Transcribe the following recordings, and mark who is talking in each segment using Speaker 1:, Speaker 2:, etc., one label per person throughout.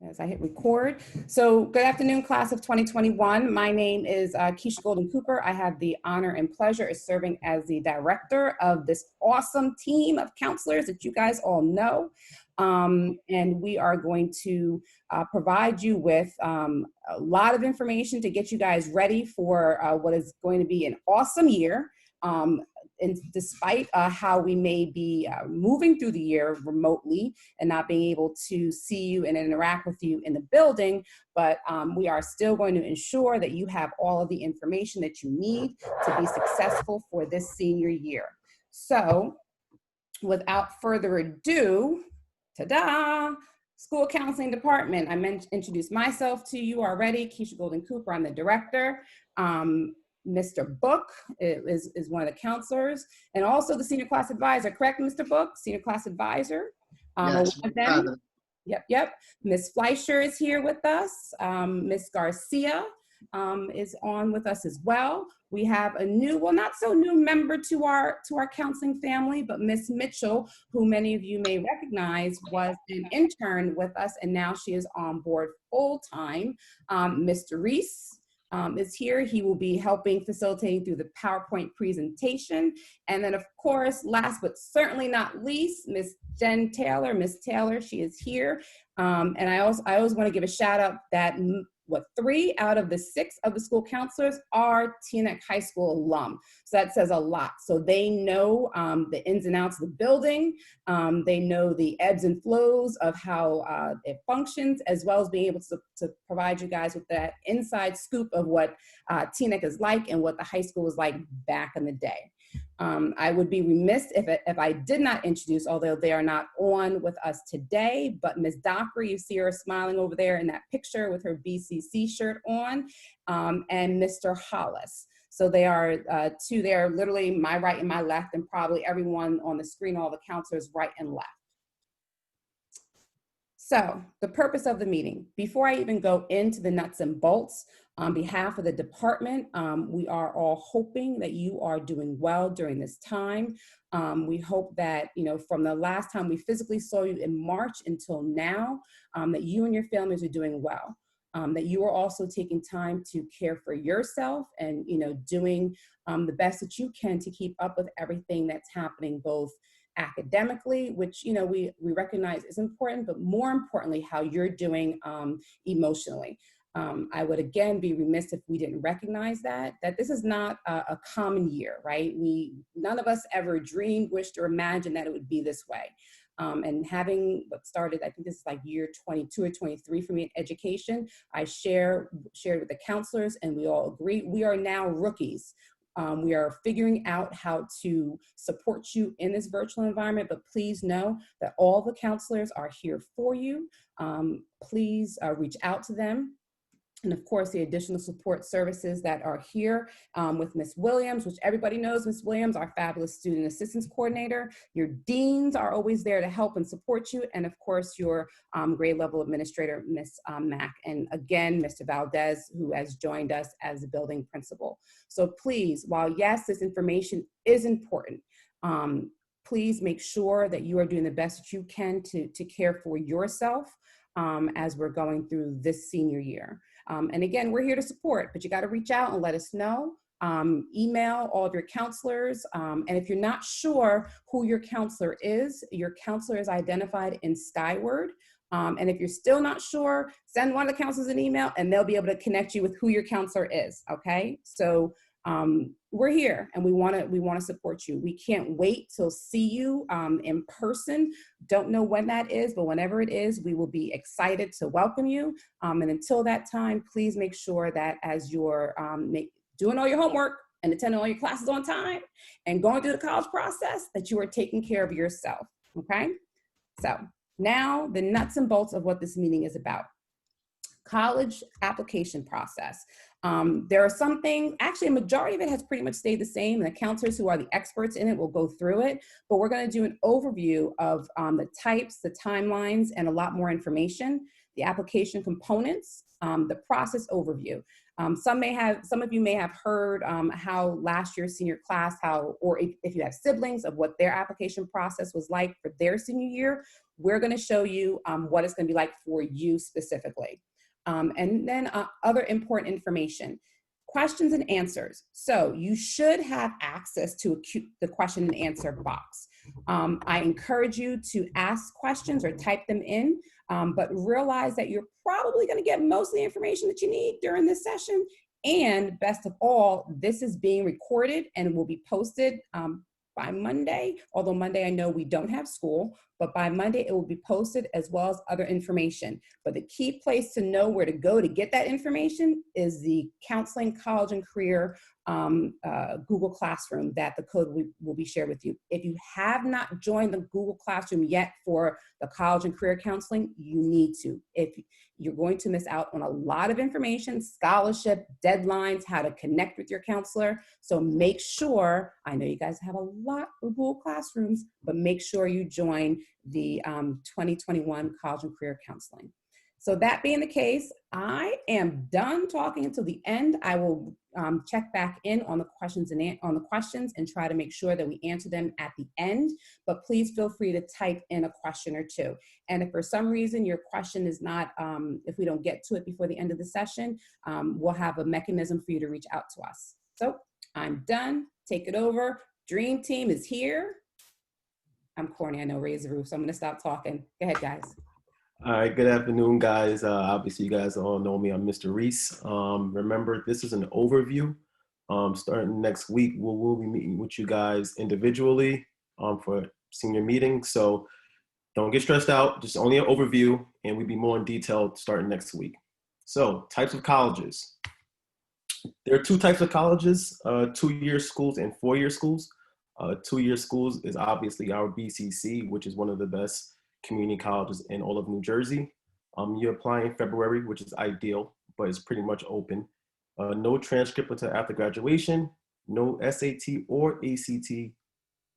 Speaker 1: As I hit record. So good afternoon, class of 2021. My name is Keisha Golden Cooper. I have the honor and pleasure of serving as the director of this awesome team of counselors that you guys all know. And we are going to provide you with a lot of information to get you guys ready for what is going to be an awesome year. And despite how we may be moving through the year remotely and not being able to see you and interact with you in the building, but we are still going to ensure that you have all of the information that you need to be successful for this senior year. So without further ado, ta-da! School Counseling Department. I introduced myself to you already, Keisha Golden Cooper. I'm the director. Mr. Book is one of the counselors, and also the senior class advisor, correct, Mr. Book? Senior class advisor.
Speaker 2: Yes,
Speaker 1: Yep. Miss Fleischer is here with us. Miss Garcia is on with us as well. We have a new, well, not so new member to our counseling family, but Miss Mitchell, who many of you may recognize, was an intern with us, and now she is on board full time. Mr. Reese is here. He will be helping facilitating through the PowerPoint presentation. And then of course, last but certainly not least, Miss Jen Taylor. Miss Taylor, she is here. And I always want to give a shout out that 3 out of the 6 of the school counselors are Teaneck High School alum. So that says a lot. So they know the ins and outs of the building. They know the ebbs and flows of how it functions, as well as being able to provide you guys with that inside scoop of what Teaneck is like and what the high school was like back in the day. I would be remiss if I did not introduce, although they are not on with us today, but Ms. Dockery, you see her smiling over there in that picture with her BCC shirt on, and Mr. Hollis. So they are they are literally my right and my left, and probably everyone on the screen, all the counselors right and left. So the purpose of the meeting, before I even go into the nuts and bolts, on behalf of the department, we are all hoping that you are doing well during this time. We hope that, from the last time we physically saw you in March until now, that you and your families are doing well. That you are also taking time to care for yourself and, doing the best that you can to keep up with everything that's happening, both academically, which we recognize is important, but more importantly, how you're doing emotionally. I would again be remiss if we didn't recognize that this is not a common year, right? None of us ever dreamed, wished, or imagined that it would be this way. And having what started, I think this is like year 22 or 23 for me in education, I shared with the counselors, and we all agree we are now rookies. We are figuring out how to support you in this virtual environment, but please know that all the counselors are here for you. Please reach out to them. And of course, the additional support services that are here with Ms. Williams, which everybody knows Ms. Williams, our fabulous student assistance coordinator. Your deans are always there to help and support you. And of course, your grade level administrator, Ms. Mack. And again, Mr. Valdez, who has joined us as the building principal. So please, while yes, this information is important, please make sure that you are doing the best that you can to care for yourself as we're going through this senior year. And again, we're here to support, but you got to reach out and let us know. Email all of your counselors. And if you're not sure who your counselor is identified in Skyward. And if you're still not sure, send one of the counselors an email and they'll be able to connect you with who your counselor is, okay? So we're here and we want to support you. We can't wait till see you in person. Don't know when that is, but whenever it is, we will be excited to welcome you. And until that time, please make sure that as you're doing all your homework and attending all your classes on time and going through the college process, that you are taking care of yourself, okay? So now the nuts and bolts of what this meeting is about. College application process. There are some things, actually a majority of it has pretty much stayed the same, and the counselors who are the experts in it will go through it, but we're gonna do an overview of the types, the timelines, and a lot more information, the application components, the process overview. Some of you may have heard how last year's senior class, or if you have siblings, of what their application process was like for their senior year. We're going to show you what it's going to be like for you specifically. And then other important information. Questions and answers. So you should have access to the question and answer box. I encourage you to ask questions or type them in, but realize that you're probably going to get most of the information that you need during this session. And best of all, this is being recorded and will be posted by Monday, although Monday I know we don't have school, but by Monday it will be posted as well as other information. But the key place to know where to go to get that information is the Counseling, College, and Career Google Classroom that the code will be shared with you. If you have not joined the Google Classroom yet for the College and Career Counseling, you need to. If you're going to miss out on a lot of information, scholarship, deadlines, how to connect with your counselor. So make sure, I know you guys have a lot of Google Classrooms, but make sure you join the 2021 College and Career Counseling. So that being the case, I am done talking until the end. I will check back in on the questions and try to make sure that we answer them at the end. But please feel free to type in a question or two. And if for some reason your question is not, if we don't get to it before the end of the session, we'll have a mechanism for you to reach out to us. So I'm done. Take it over. Dream Team is here. I'm corny, I know, raise the roof, so I'm going to stop talking. Go ahead, guys.
Speaker 2: All right, good afternoon, guys. Obviously, you guys all know me. I'm Mr. Reese. Remember, this is an overview. Starting next week, we'll be meeting with you guys individually for senior meeting. So don't get stressed out. Just only an overview, and we'll be more in detail starting next week. So types of colleges. There are two types of colleges, 2-year schools and 4-year schools. 2-year schools is obviously our BCC, which is one of the best community colleges in all of New Jersey. You apply in February, which is ideal, but it's pretty much open. No transcript until after graduation, no SAT or ACT,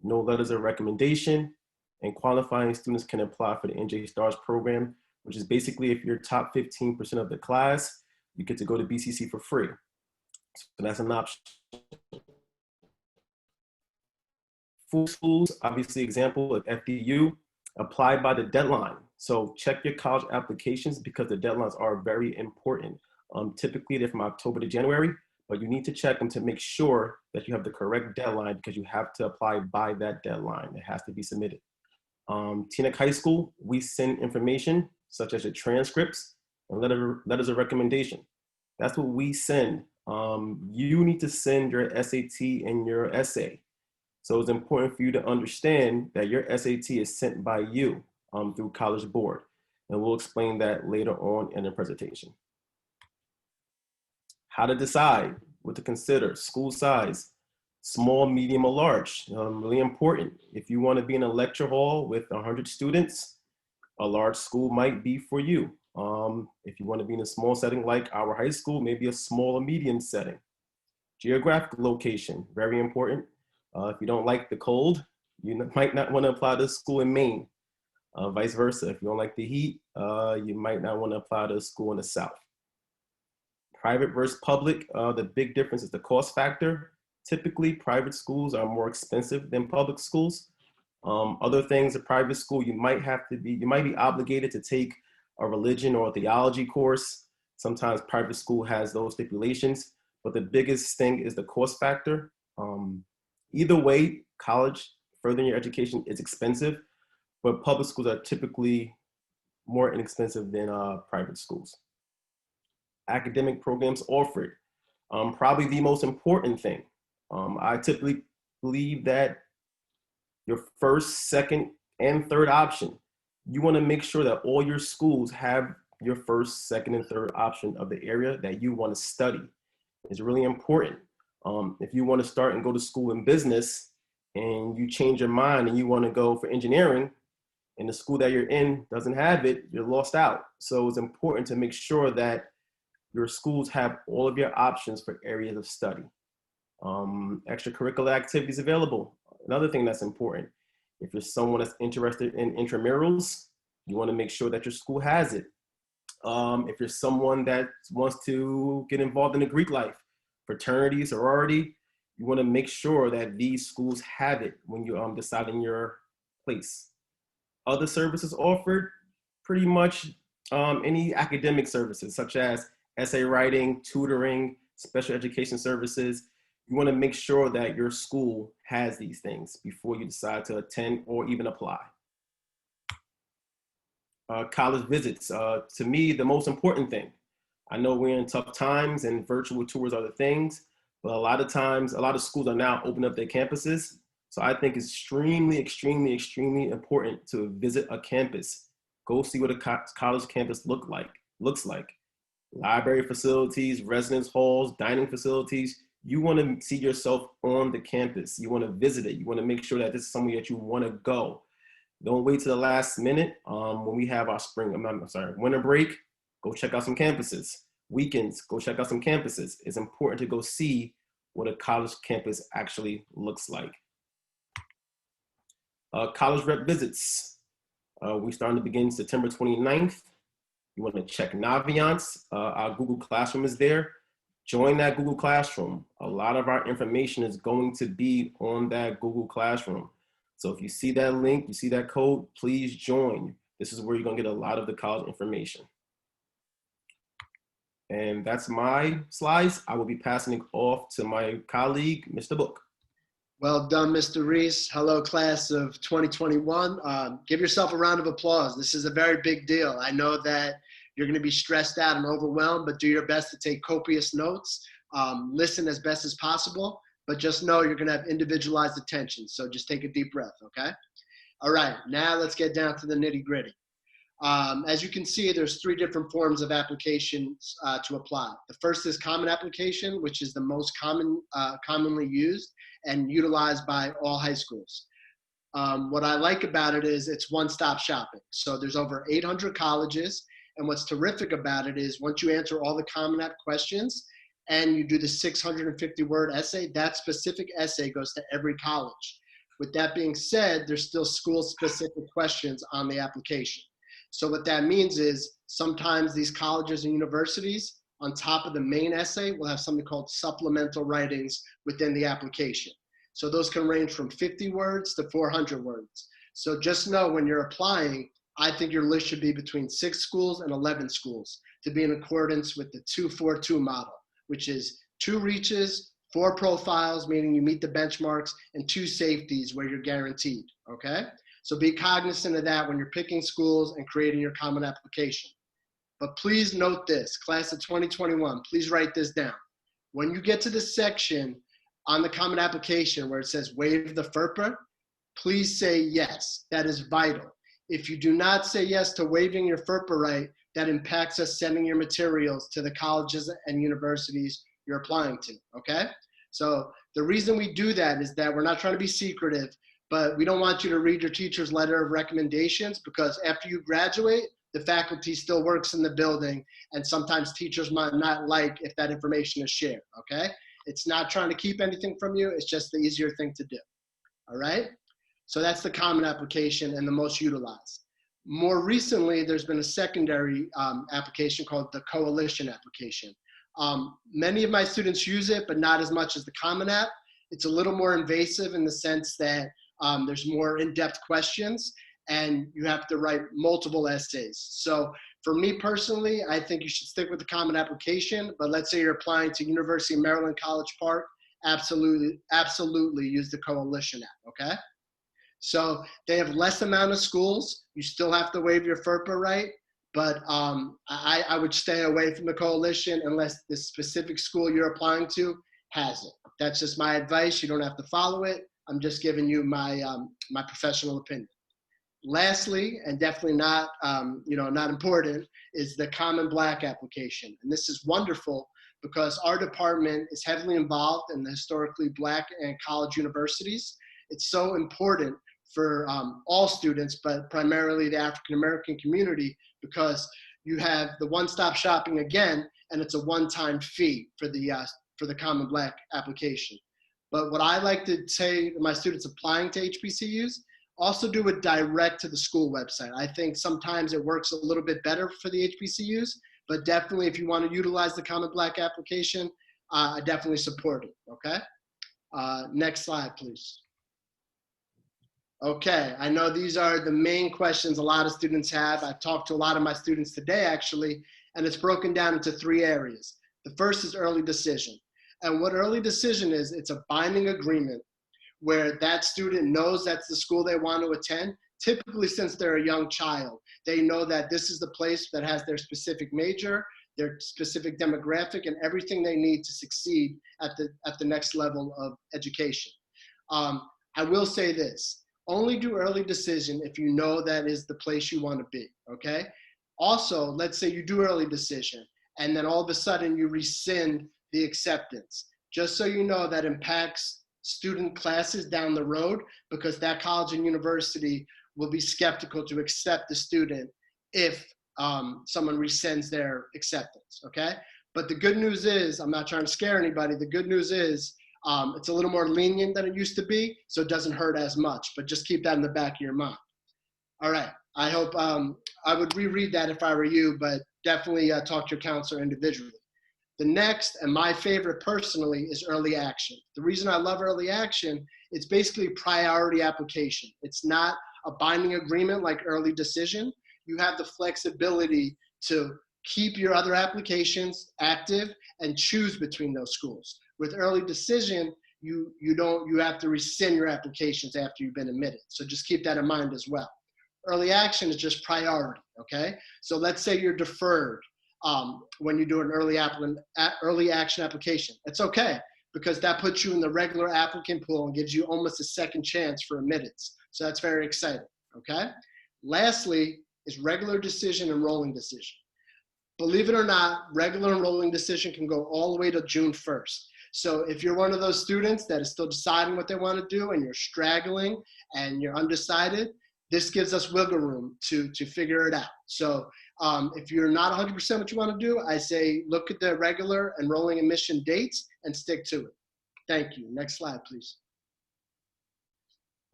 Speaker 2: no letters of recommendation, and qualifying students can apply for the NJ STARS program, which is basically if you're top 15% of the class, you get to go to BCC for free. So that's an option. Full schools, obviously example of FDU, apply by the deadline. So check your college applications because the deadlines are very important. Typically they're from October to January, but you need to check them to make sure that you have the correct deadline because you have to apply by that deadline. It has to be submitted. Teaneck High School, we send information such as your transcripts and letters of recommendation. That's what we send. You need to send your SAT and your essay. So it's important for you to understand that your SAT is sent by you through College Board. And we'll explain that later on in the presentation. How to decide, what to consider, school size, small, medium, or large, really important. If you want to be in a lecture hall with 100 students, a large school might be for you. If you want to be in a small setting like our high school, maybe a small or medium setting. Geographic location, very important. If you don't like the cold, you might not want to apply to school in Maine. Vice versa, if you don't like the heat, you might not want to apply to a school in the South. Private versus public, the big difference is the cost factor. Typically, private schools are more expensive than public schools. Other things, a private school, you might be obligated to take a religion or a theology course. Sometimes private school has those stipulations, but the biggest thing is the cost factor. Either way, college, furthering your education is expensive, but public schools are typically more inexpensive than private schools. Academic programs offered, probably the most important thing. I typically believe that your first, second, and third option, you want to make sure that all your schools have your first, second, and third option of the area that you want to study. It's really important. If you want to start and go to school in business and you change your mind and you want to go for engineering and the school that you're in doesn't have it, you're lost out. So it's important to make sure that your schools have all of your options for areas of study. Extracurricular activities available. Another thing that's important. If you're someone that's interested in intramurals, you want to make sure that your school has it. If you're someone that wants to get involved in the Greek life, fraternity, sorority, you want to make sure that these schools have it when you're deciding your place. Other services offered, pretty much any academic services such as essay writing, tutoring, special education services. You want to make sure that your school has these things before you decide to attend or even apply. College visits, to me, the most important thing. I know we're in tough times and virtual tours are the things, but a lot of times, a lot of schools are now opening up their campuses. So I think it's extremely, extremely, extremely important to visit a campus. Go see what a college campus looks like. Library facilities, residence halls, dining facilities. You want to see yourself on the campus. You want to visit it. You want to make sure that this is somewhere that you want to go. Don't wait to the last minute. When we have our winter break, go check out some campuses. Weekends, go check out some campuses. It's important to go see what a college campus actually looks like. College rep visits. We're starting to begin September 29th. You want to check Naviance. Our Google Classroom is there. Join that Google Classroom. A lot of our information is going to be on that Google Classroom. So if you see that link, you see that code, please join. This is where you're going to get a lot of the college information. And that's my slides. I will be passing it off to my colleague, Mr. Book.
Speaker 3: Well done, Mr. Reese. Hello, class of 2021. Give yourself a round of applause. This is a very big deal. I know that you're going to be stressed out and overwhelmed, but do your best to take copious notes. Listen as best as possible, but just know you're going to have individualized attention. So just take a deep breath, okay? All right, now let's get down to the nitty gritty. As you can see, there's 3 different forms of applications to apply. The first is common application, which is the most commonly used and utilized by all high schools. What I like about it is it's one-stop shopping. So there's over 800 colleges, and what's terrific about it is once you answer all the Common App questions and you do the 650-word essay, that specific essay goes to every college. With that being said, there's still school-specific questions on the application. So what that means is sometimes these colleges and universities, on top of the main essay, will have something called supplemental writings within the application. So those can range from 50 words to 400 words. So just know when you're applying, I think your list should be between 6 schools and 11 schools to be in accordance with the 2-4-2 model, which is 2 reaches, 4 profiles, meaning you meet the benchmarks, and 2 safeties where you're guaranteed, okay? So be cognizant of that when you're picking schools and creating your common application. But please note this, class of 2021, please write this down. When you get to the section on the common application where it says waive the FERPA, please say yes, that is vital. If you do not say yes to waiving your FERPA right, that impacts us sending your materials to the colleges and universities you're applying to, okay? So the reason we do that is that we're not trying to be secretive, but we don't want you to read your teacher's letter of recommendations because after you graduate, the faculty still works in the building and sometimes teachers might not like if that information is shared, okay? It's not trying to keep anything from you, it's just the easier thing to do, all right? So that's the common application and the most utilized. More recently, there's been a secondary application called the coalition application. Many of my students use it, but not as much as the Common App. It's a little more invasive in the sense that there's more in-depth questions and you have to write multiple essays. So for me personally, I think you should stick with the Common Application, but let's say you're applying to University of Maryland College Park, absolutely use the coalition app, okay? So they have less amount of schools. You still have to waive your FERPA right, but I would stay away from the coalition unless the specific school you're applying to has it. That's just my advice. You don't have to follow it. I'm just giving you my, my professional opinion. Lastly, and definitely not, not important, is the Common Black application. And this is wonderful because our department is heavily involved in the historically Black and college universities. It's so important for all students, but primarily the African-American community, because you have the one-stop shopping again, and it's a one-time fee for the Common Black application. But what I like to say to my students applying to HBCUs, Also do it direct to the school website. I think sometimes it works a little bit better for the HBCUs, but definitely if you want to utilize the Common Black application, I definitely support it, okay? Next slide, please. Okay, I know these are the main questions a lot of students have. I've talked to a lot of my students today, actually, and it's broken down into 3 areas. The first is early decision. And what early decision is, it's a binding agreement where that student knows that's the school they want to attend. Typically, since they're a young child, they know that this is the place that has their specific major, their specific demographic, and everything they need to succeed at the next level of education. I will say this, only do early decision if you know that is the place you want to be, okay? Also, let's say you do early decision, and then all of a sudden you rescind the acceptance. Just so you know, that impacts student classes down the road, because that college and university will be skeptical to accept the student if someone rescinds their acceptance, okay? But the good news is, I'm not trying to scare anybody, the good news is it's a little more lenient than it used to be, so it doesn't hurt as much, but just keep that in the back of your mind. All right, I hope, I would reread that if I were you, but definitely talk to your counselor individually. The next, and my favorite personally, is early action. The reason I love early action, it's basically priority application. It's not a binding agreement like early decision. You have the flexibility to keep your other applications active and choose between those schools. With early decision, you have to rescind your applications after you've been admitted. So just keep that in mind as well. Early action is just priority, okay? So let's say you're deferred when you do an early action application. It's okay, because that puts you in the regular applicant pool and gives you almost a second chance for admittance. So that's very exciting, okay? Lastly is regular decision and rolling decision. Believe it or not, regular and rolling decision can go all the way to June 1st. So if you're one of those students that is still deciding what they want to do and you're straggling and you're undecided, this gives us wiggle room to figure it out. So if you're not 100% what you want to do, I say look at the regular and rolling admission dates and stick to it. Thank you. Next slide, please.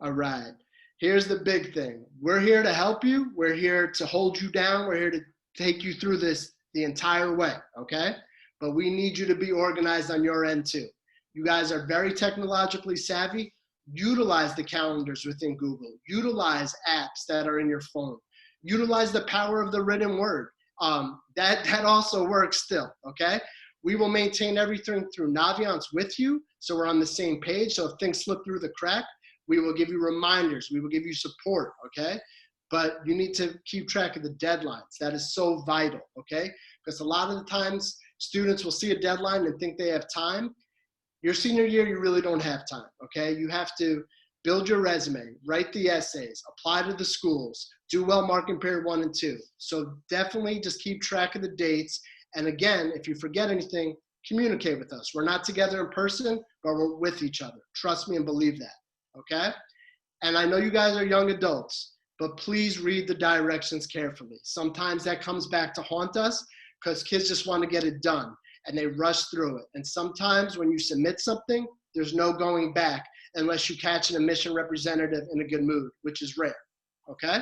Speaker 3: All right. Here's the big thing. We're here to help you. We're here to hold you down. We're here to take you through this the entire way, okay? But we need you to be organized on your end too. You guys are very technologically savvy. Utilize the calendars within Google. Utilize apps that are in your phone. Utilize the power of the written word. That also works still, okay? We will maintain everything through Naviance with you, so we're on the same page. So if things slip through the crack, we will give you reminders. We will give you support, okay? But you need to keep track of the deadlines. That is so vital, okay? Because a lot of the times, students will see a deadline and think they have time. Your senior year, you really don't have time, okay? You have to build your resume, write the essays, apply to the schools, do well marking period 1 and 2. So definitely just keep track of the dates. And again, if you forget anything, communicate with us. We're not together in person, but we're with each other. Trust me and believe that, okay? And I know you guys are young adults, but please read the directions carefully. Sometimes that comes back to haunt us because kids just want to get it done and they rush through it. And sometimes when you submit something, there's no going back unless you catch an admission representative in a good mood, which is rare, okay?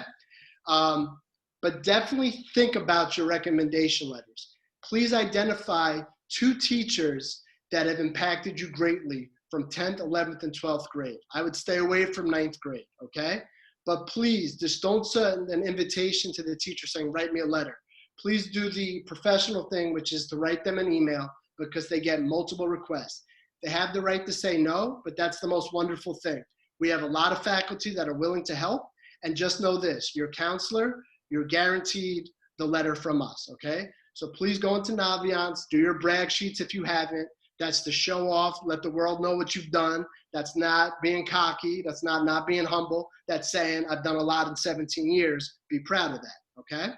Speaker 3: But definitely think about your recommendation letters. Please identify 2 teachers that have impacted you greatly from 10th, 11th, and 12th grade. I would stay away from 9th grade, okay? But please, just don't send an invitation to the teacher saying, write me a letter. Please do the professional thing, which is to write them an email, because they get multiple requests. They have the right to say no, but that's the most wonderful thing. We have a lot of faculty that are willing to help, and just know this, your counselor, you're guaranteed the letter from us, okay? So please go into Naviance, do your brag sheets if you haven't. That's to show off, let the world know what you've done. That's not being cocky, that's not being humble. That's saying, I've done a lot in 17 years, be proud of that, okay?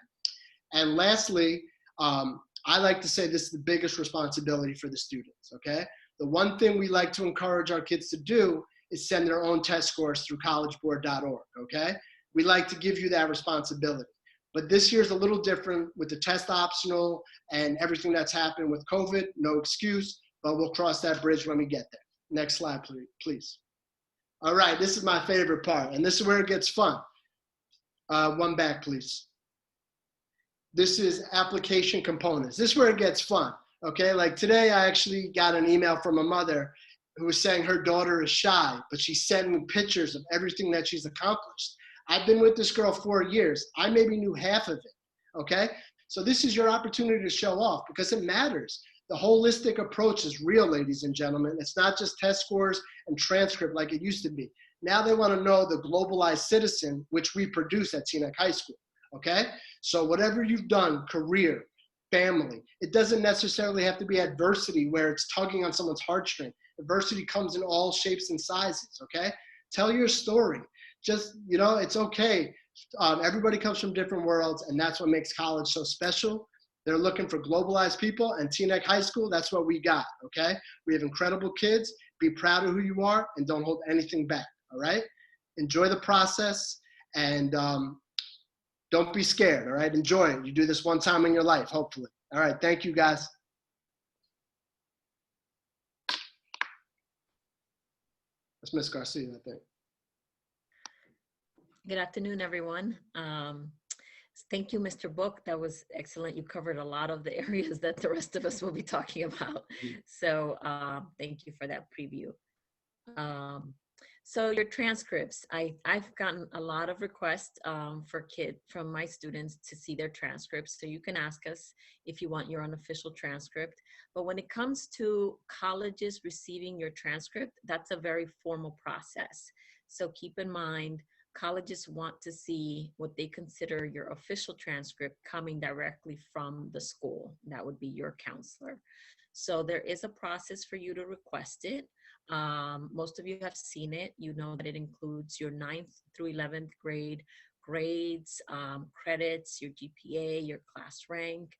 Speaker 3: And lastly, I like to say this is the biggest responsibility for the students, okay? The one thing we like to encourage our kids to do is send their own test scores through collegeboard.org, okay? We like to give you that responsibility. But this year's a little different with the test optional and everything that's happened with COVID, no excuse, but we'll cross that bridge when we get there. Next slide, please. All right, this is my favorite part, and this is where it gets fun. One back, please. This is application components. This is where it gets fun, okay? Like today, I actually got an email from a mother who was saying her daughter is shy, but she's sending me pictures of everything that she's accomplished. I've been with this girl 4 years. I maybe knew half of it, okay? So this is your opportunity to show off because it matters. The holistic approach is real, ladies and gentlemen. It's not just test scores and transcript like it used to be. Now they want to know the globalized citizen, which we produce at Teaneck High School, okay? So whatever you've done, career, family, it doesn't necessarily have to be adversity where it's tugging on someone's heartstring. Adversity comes in all shapes and sizes, okay? Tell your story. Just, you know, it's okay. Everybody comes from different worlds, and that's what makes college so special. They're looking for globalized people, and Teaneck High School, that's what we got, okay? We have incredible kids. Be proud of who you are, and don't hold anything back, all right? Enjoy the process, and don't be scared, all right? Enjoy it. You do this one time in your life, hopefully. All right, thank you, guys. That's Miss Garcia, I think.
Speaker 4: Good afternoon, everyone. Thank you, Mr. Book. That was excellent. You covered a lot of the areas that the rest of us will be talking about. So thank you for that preview. So your transcripts, I've gotten a lot of requests from my students to see their transcripts. So you can ask us if you want your unofficial transcript. But when it comes to colleges receiving your transcript, that's a very formal process. So keep in mind, colleges want to see what they consider your official transcript coming directly from the school. That would be your counselor. So there is a process for you to request it. Most of you have seen it. You know that it includes your 9th through 11th grade grades, credits, your GPA, your class rank,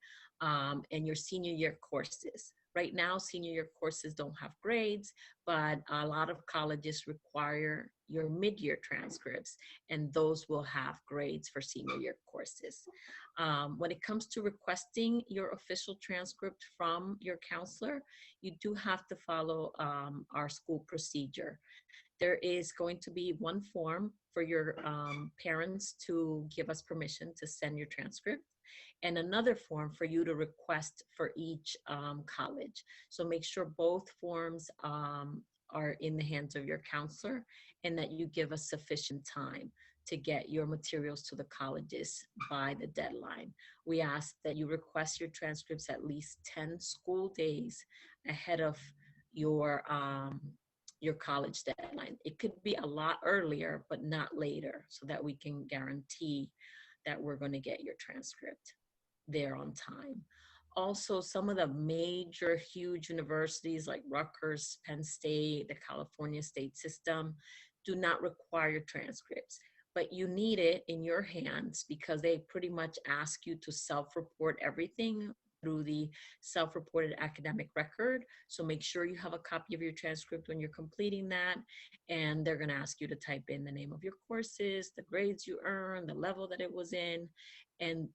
Speaker 4: and your senior year courses. Right now, senior year courses don't have grades, but a lot of colleges require your mid-year transcripts, and those will have grades for senior year courses. When it comes to requesting your official transcript from your counselor, you do have to follow our school procedure. There is going to be one form for your parents to give us permission to send your transcript, and another form for you to request for each college. So make sure both forms are in the hands of your counselor and that you give us sufficient time to get your materials to the colleges by the deadline. We ask that you request your transcripts at least 10 school days ahead of your college deadline. It could be a lot earlier, but not later, so that we can guarantee that we're going to get your transcript there on time. Also, some of the major huge universities like Rutgers, Penn State, the California state system do not require transcripts, but you need it in your hands because they pretty much ask you to self-report everything through the self-reported academic record. So make sure you have a copy of your transcript when you're completing that. And they're going to ask you to type in the name of your courses, the grades you earned, the level that it was in. And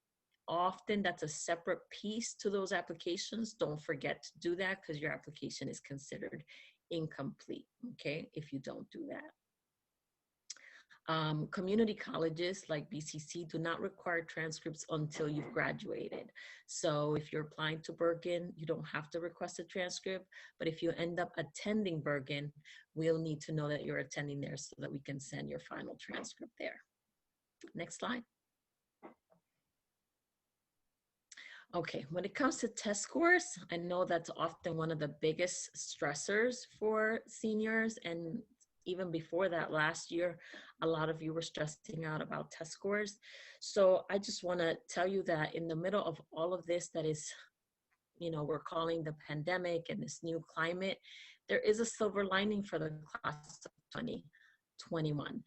Speaker 4: often that's a separate piece to those applications. Don't forget to do that because your application is considered incomplete, okay, if you don't do that. Community colleges like BCC do not require transcripts until you've graduated. So if you're applying to Bergen, you don't have to request a transcript, but if you end up attending Bergen, we'll need to know that you're attending there so that we can send your final transcript there. Next slide. Okay, when it comes to test scores, I know that's often one of the biggest stressors for seniors, and even before that last year, a lot of you were stressing out about test scores. So I just want to tell you that in the middle of all of this that is, you know, we're calling the pandemic and this new climate, there is a silver lining for the class of 2021.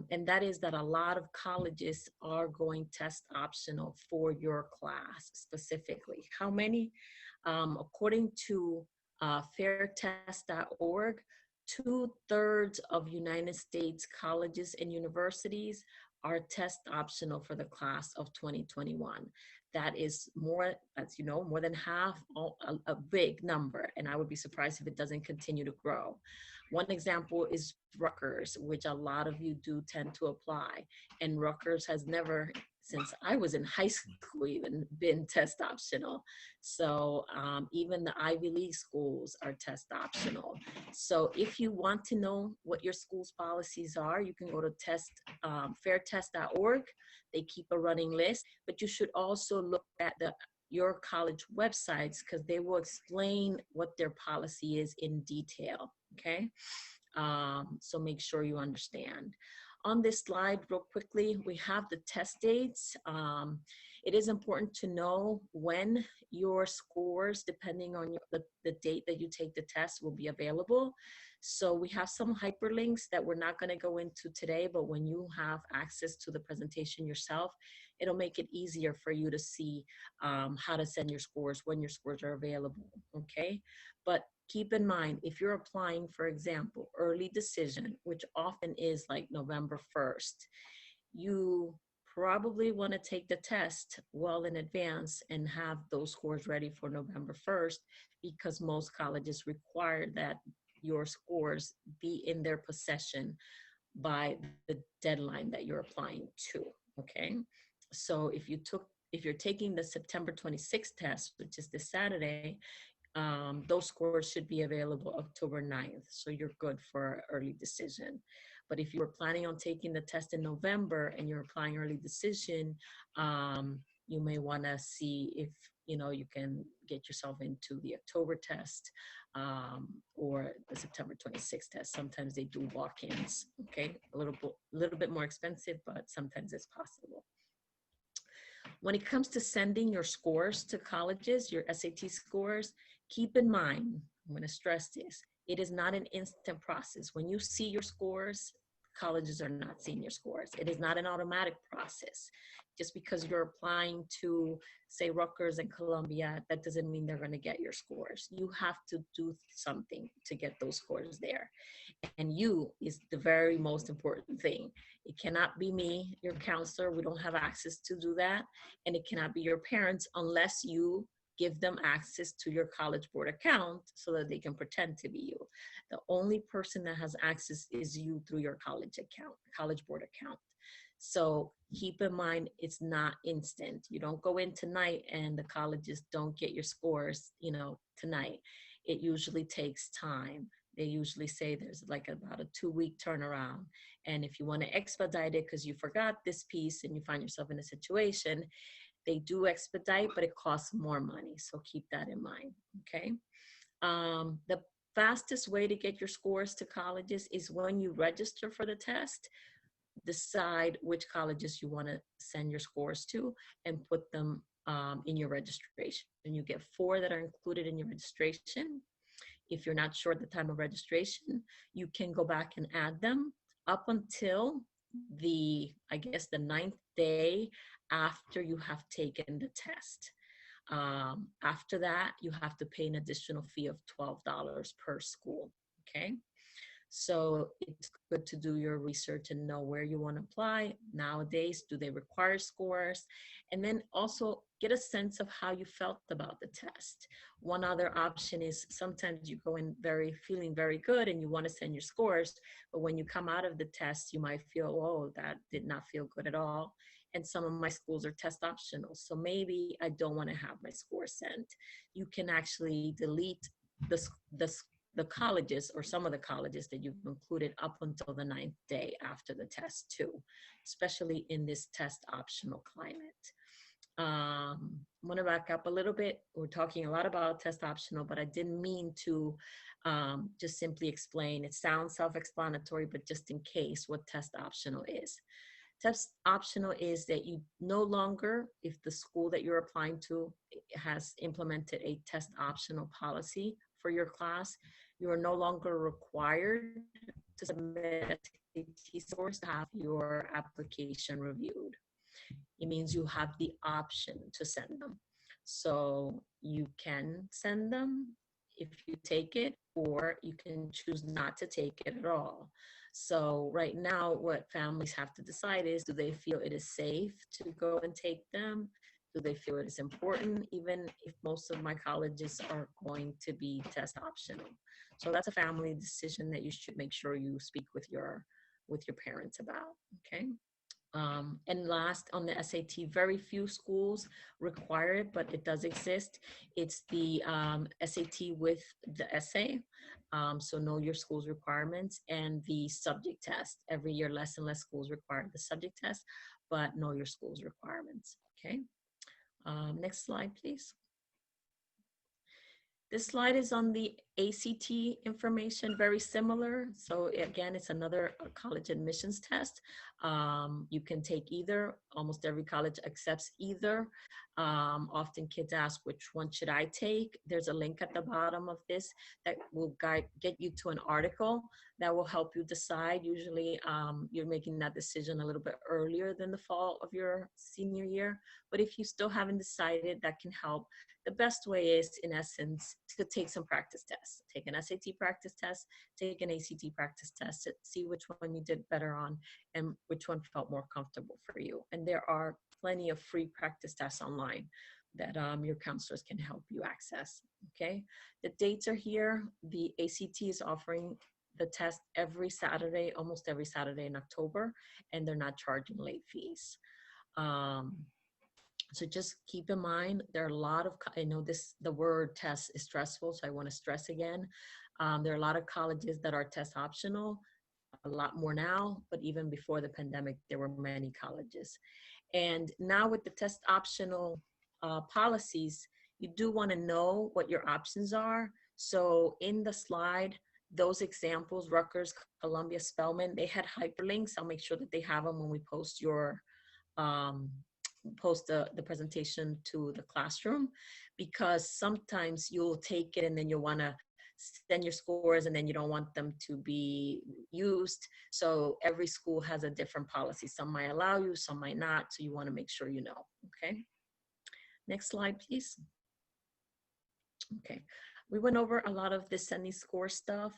Speaker 4: And that is that a lot of colleges are going test optional for your class specifically. How many? According to fairtest.org, 2/3 of United States colleges and universities are test optional for the class of 2021. That is more, as you know, more than half, a big number, and I would be surprised if it doesn't continue to grow. One example is Rutgers, which a lot of you do tend to apply, and Rutgers has never, since I was in high school, even been test optional. So even the Ivy League schools are test optional. So if you want to know what your school's policies are, you can go to fairtest.org. They keep a running list, but you should also look at your college websites, because they will explain what their policy is in detail, okay? So make sure you understand. On this slide, real quickly, we have the test dates. It is important to know when your scores, depending on the date that you take the test, will be available. So we have some hyperlinks that we're not going to go into today, but when you have access to the presentation yourself, it'll make it easier for you to see how to send your scores, when your scores are available, okay? But keep in mind, if you're applying, for example, early decision, which often is like November 1st, you probably want to take the test well in advance and have those scores ready for November 1st, because most colleges require that your scores be in their possession by the deadline that you're applying to, okay? So if you're taking the September 26th test, which is this Saturday, those scores should be available October 9th. So you're good for early decision. But if you were planning on taking the test in November and you're applying early decision, you may want to see if you can get yourself into the October test or the September 26th test. Sometimes they do walk-ins, okay? A little bit more expensive, but sometimes it's possible. When it comes to sending your scores to colleges, your SAT scores, keep in mind, I'm going to stress this, it is not an instant process. When you see your scores, colleges are not seeing your scores. It is not an automatic process. Just because you're applying to, say, Rutgers and Columbia, that doesn't mean they're going to get your scores. You have to do something to get those scores there. And you is the very most important thing. It cannot be me, your counselor. We don't have access to do that. And it cannot be your parents unless you give them access to your College Board account so that they can pretend to be you. The only person that has access is you through your college account, College Board account. So keep in mind, it's not instant. You don't go in tonight and the colleges don't get your scores, tonight. It usually takes time. They usually say there's like about a 2-week turnaround. And if you want to expedite it because you forgot this piece and you find yourself in a situation, they do expedite, but it costs more money. So keep that in mind, okay? The fastest way to get your scores to colleges is when you register for the test, decide which colleges you want to send your scores to and put them in your registration. And you get 4 that are included in your registration. If you're not sure at the time of registration, you can go back and add them up until the 9th day after you have taken the test. After that, you have to pay an additional fee of $12 per school, okay? So it's good to do your research and know where you want to apply. Nowadays, do they require scores? And then also get a sense of how you felt about the test. One other option is sometimes you go in feeling very good and you want to send your scores, but when you come out of the test, you might feel, oh, that did not feel good at all. And some of my schools are test optional. So maybe I don't want to have my scores sent. You can actually delete the colleges or some of the colleges that you've included up until the 9th day after the test too, especially in this test optional climate. I'm going to back up a little bit. We're talking a lot about test optional, but I didn't mean to just simply explain. It sounds self-explanatory, but just in case, what test optional is. Test optional is that you no longer, if the school that you're applying to has implemented a test optional policy for your class, you are no longer required to submit a SAT scores to have your application reviewed. It means you have the option to send them. So you can send them if you take it, or you can choose not to take it at all. So right now, what families have to decide is, do they feel it is safe to go and take them? Do they feel it is important, even if most of my colleges are going to be test optional? So that's a family decision that you should make sure you speak with your parents about, okay? And last, on the SAT, very few schools require it, but it does exist. It's the SAT with the essay. So know your school's requirements, and the subject test. Every year, less and less schools require the subject test, but know your school's requirements. Okay. Next slide, please. This slide is on the ACT information, very similar. So again, it's another college admissions test. You can take either. Almost every college accepts either. Often kids ask, which one should I take? There's a link at the bottom of this that will get you to an article that will help you decide. Usually you're making that decision a little bit earlier than the fall of your senior year. But if you still haven't decided, that can help. The best way is, in essence, to take some practice tests. Take an SAT practice test, take an ACT practice test, to see which one you did better on and which one felt more comfortable for you. And there are plenty of free practice tests online that your counselors can help you access, okay? The dates are here. The ACT is offering the test every Saturday, almost every Saturday in October, and they're not charging late fees. So just keep in mind, there are a lot of, I know the word test is stressful, so I want to stress again. There are a lot of colleges that are test optional, a lot more now, but even before the pandemic, there were many colleges. And now with the test optional policies, you do want to know what your options are. So in the slide, those examples, Rutgers, Columbia, Spelman, they had hyperlinks. I'll make sure that they have them when we post the presentation to the classroom, because sometimes you'll take it and then you'll want to send your scores and then you don't want them to be used. So every school has a different policy. Some might allow you, some might not. So you want to make sure you know, okay? Next slide, please. Okay, we went over a lot of the sending score stuff.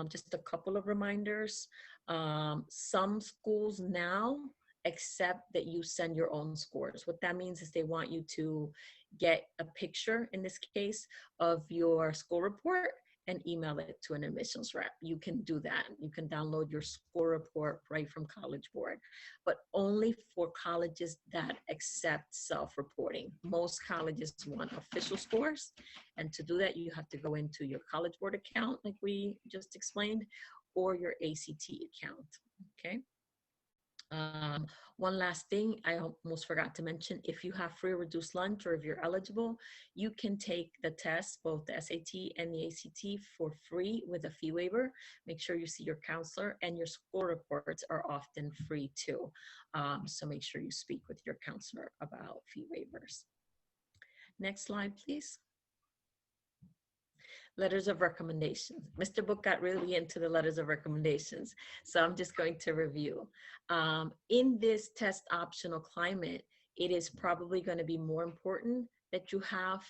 Speaker 4: Just a couple of reminders. Some schools now accept that you send your own scores. What that means is they want you to get a picture, in this case, of your school report and email it to an admissions rep. You can do that. You can download your score report right from College Board, but only for colleges that accept self-reporting. Most colleges want official scores, and to do that, you have to go into your College Board account, like we just explained, or your ACT account, okay? One last thing I almost forgot to mention, if you have free or reduced lunch, or if you're eligible, you can take the test, both the SAT and the ACT, for free with a fee waiver. Make sure you see your counselor, and your score reports are often free too. So make sure you speak with your counselor about fee waivers. Next slide, please. Letters of recommendation. Mr. Book got really into the letters of recommendations, so I'm just going to review. In this test optional climate, it is probably going to be more important that you have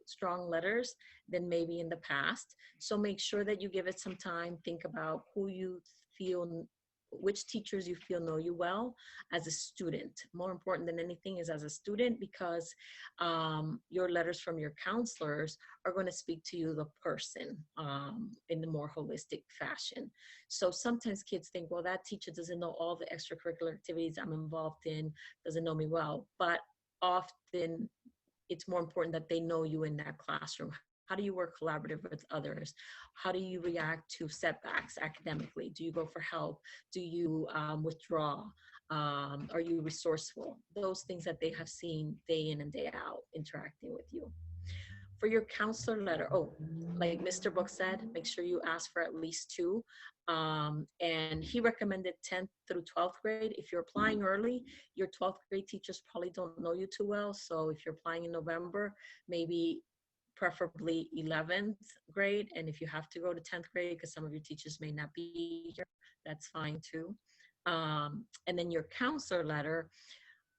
Speaker 4: strong letters than maybe in the past. So make sure that you give it some time. Think about who you feel, which teachers you feel know you well as a student. More important than anything is as a student, because your letters from your counselors are going to speak to you, the person, in a more holistic fashion. So sometimes kids think, well, that teacher doesn't know all the extracurricular activities I'm involved in, doesn't know me well, but often it's more important that they know you in that classroom. How do you work collaborative with others? How do you react to setbacks academically? Do you go for help? Do you withdraw? Are you resourceful? Those things that they have seen day in and day out interacting with you. For your counselor letter, like Mr. Book said, make sure you ask for at least 2. And he recommended 10th through 12th grade. If you're applying early, your 12th grade teachers probably don't know you too well. So if you're applying in November, maybe preferably 11th grade. And if you have to go to 10th grade, because some of your teachers may not be here, that's fine too. And then your counselor letter,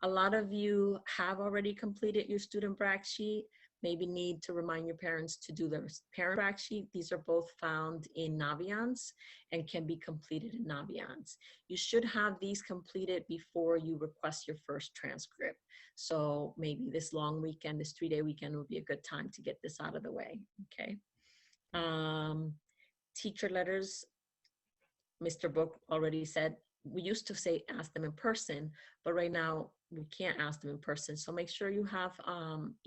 Speaker 4: a lot of you have already completed your student brag sheet, maybe need to remind your parents to do their parent fact sheet. These are both found in Naviance and can be completed in Naviance. You should have these completed before you request your first transcript. So maybe this long weekend, this 3-day weekend would be a good time to get this out of the way, okay? Teacher letters, Mr. Book already said, we used to say ask them in person, but right now we can't ask them in person. So make sure you have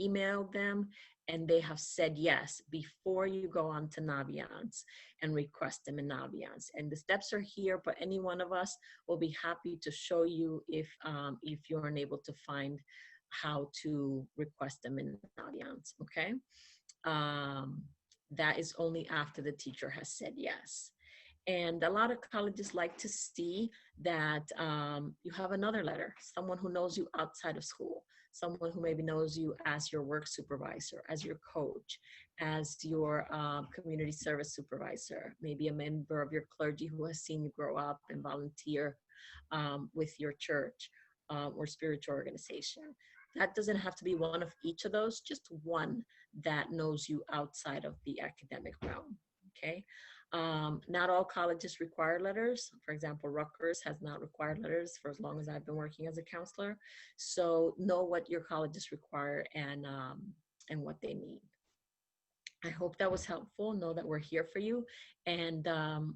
Speaker 4: emailed them and they have said yes before you go on to Naviance and request them in Naviance. And the steps are here, but any one of us will be happy to show you if you're unable to find how to request them in Naviance, okay? That is only after the teacher has said yes. And a lot of colleges like to see that you have another letter, someone who knows you outside of school, someone who maybe knows you as your work supervisor, as your coach, as your community service supervisor, maybe a member of your clergy who has seen you grow up and volunteer with your church or spiritual organization. That doesn't have to be one of each of those, just one that knows you outside of the academic realm, okay? Not all colleges require letters. For example, Rutgers has not required letters for as long as I've been working as a counselor. So know what your colleges require and what they need. I hope that was helpful. Know that we're here for you and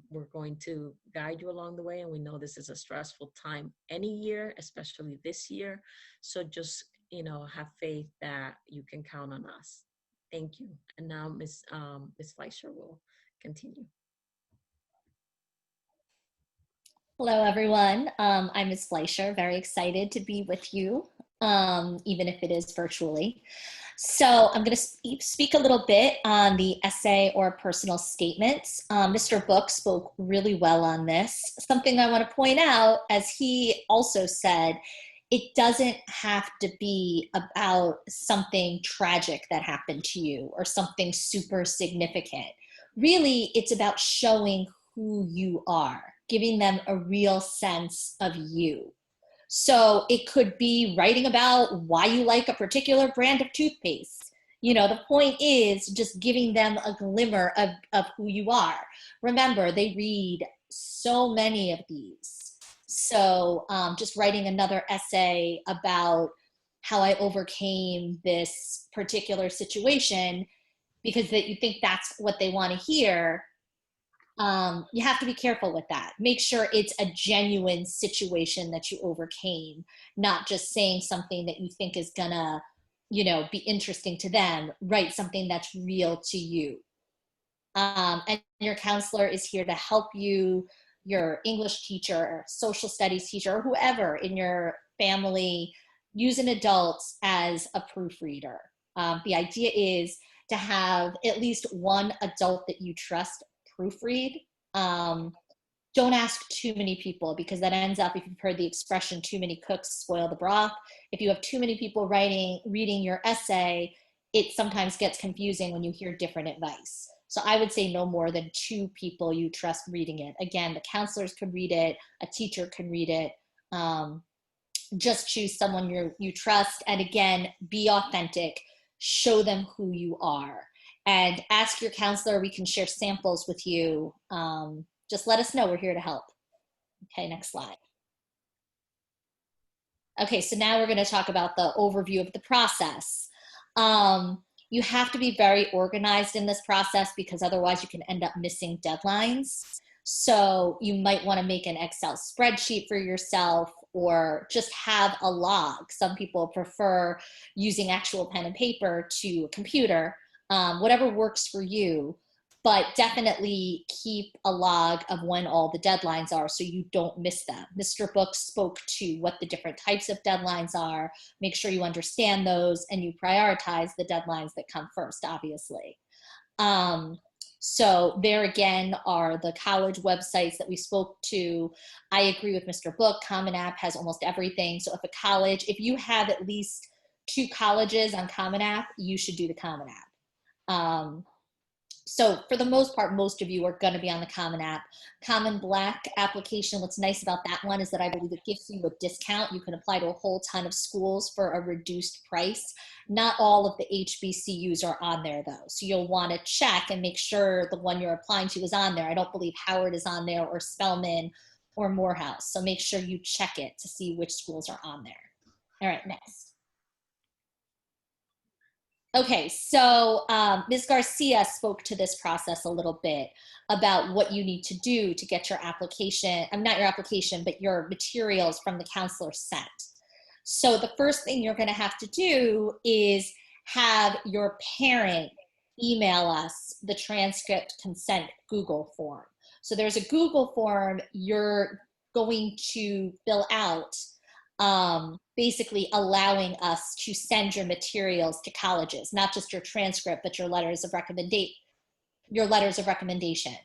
Speaker 4: we're going to guide you along the way. And we know this is a stressful time any year, especially this year. So just, have faith that you can count on us. Thank you. And now Ms. Fleischer will continue.
Speaker 5: Hello, everyone. I'm Ms. Fleischer, very excited to be with you, even if it is virtually. So I'm going to speak a little bit on the essay or personal statements. Mr. Book spoke really well on this. Something I want to point out, as he also said, it doesn't have to be about something tragic that happened to you or something super significant. Really, it's about showing who you are, giving them a real sense of you. So it could be writing about why you like a particular brand of toothpaste. The point is just giving them a glimmer of who you are. Remember, they read so many of these. So just writing another essay about how I overcame this particular situation because you think that's what they want to hear. You have to be careful with that. Make sure it's a genuine situation that you overcame, not just saying something that you think is gonna, be interesting to them. Write something that's real to you. And your counselor is here to help you, your English teacher, or social studies teacher, or whoever in your family, use an adult as a proofreader. The idea is to have at least one adult that you trust proofread. Don't ask too many people because that ends up, if you've heard the expression, too many cooks spoil the broth. If you have too many people reading your essay, it sometimes gets confusing when you hear different advice. So I would say no more than 2 people you trust reading it. Again, the counselors could read it, a teacher can read it. Just choose someone you trust. And again, be authentic, show them who you are. And ask your counselor, we can share samples with you. Just let us know, we're here to help. Okay, next slide. Okay, so now we're gonna talk about the overview of the process. You have to be very organized in this process because otherwise you can end up missing deadlines. So you might wanna make an Excel spreadsheet for yourself or just have a log. Some people prefer using actual pen and paper to a computer. Whatever works for you, but definitely keep a log of when all the deadlines are so you don't miss them. Mr. Book spoke to what the different types of deadlines are. Make sure you understand those and you prioritize the deadlines that come first, obviously. So there again are the college websites that we spoke to. I agree with Mr. Book. Common App has almost everything. So if you have at least 2 colleges on Common App, you should do the Common App. So for the most part, most of you are going to be on the Common App. Common Black application, what's nice about that one is that I believe it gives you a discount. You can apply to a whole ton of schools for a reduced price. Not all of the HBCUs are on there though. So you'll want to check and make sure the one you're applying to is on there. I don't believe Howard is on there, or Spelman or Morehouse. So make sure you check it to see which schools are on there. All right, next. Okay, so Ms. Garcia spoke to this process a little bit about what you need to do to get your application, not your application, but your materials from the counselor sent. So the first thing you're gonna have to do is have your parent email us the transcript consent Google form. So there's a Google form you're going to fill out, basically allowing us to send your materials to colleges, not just your transcript, but your letters of recommendation.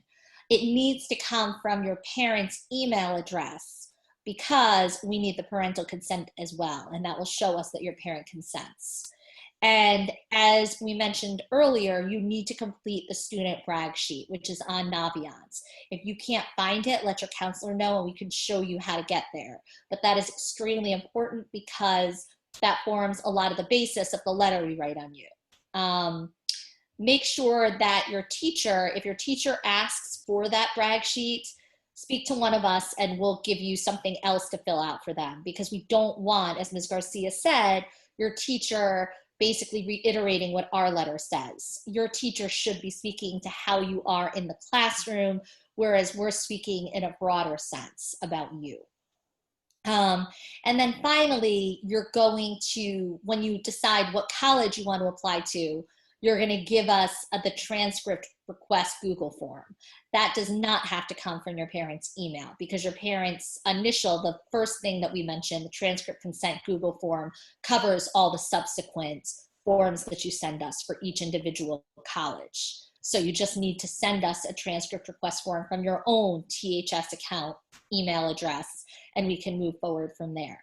Speaker 5: It needs to come from your parent's email address because we need the parental consent as well, and that will show us that your parent consents. And as we mentioned earlier, you need to complete the student brag sheet, which is on Naviance. If you can't find it, let your counselor know and we can show you how to get there. But that is extremely important because that forms a lot of the basis of the letter we write on you. Make sure that your teacher, if your teacher asks for that brag sheet, speak to one of us and we'll give you something else to fill out for them, because we don't want, as Ms. Garcia said, your teacher basically reiterating what our letter says. Your teacher should be speaking to how you are in the classroom, whereas we're speaking in a broader sense about you. And then finally, you're going to, when you decide what college you want to apply to, you're going to give us the transcript request Google form. That does not have to come from your parents' email, because your parents' initial, the first thing that we mentioned, the transcript consent Google form, covers all the subsequent forms that you send us for each individual college. So you just need to send us a transcript request form from your own THS account email address, and we can move forward from there.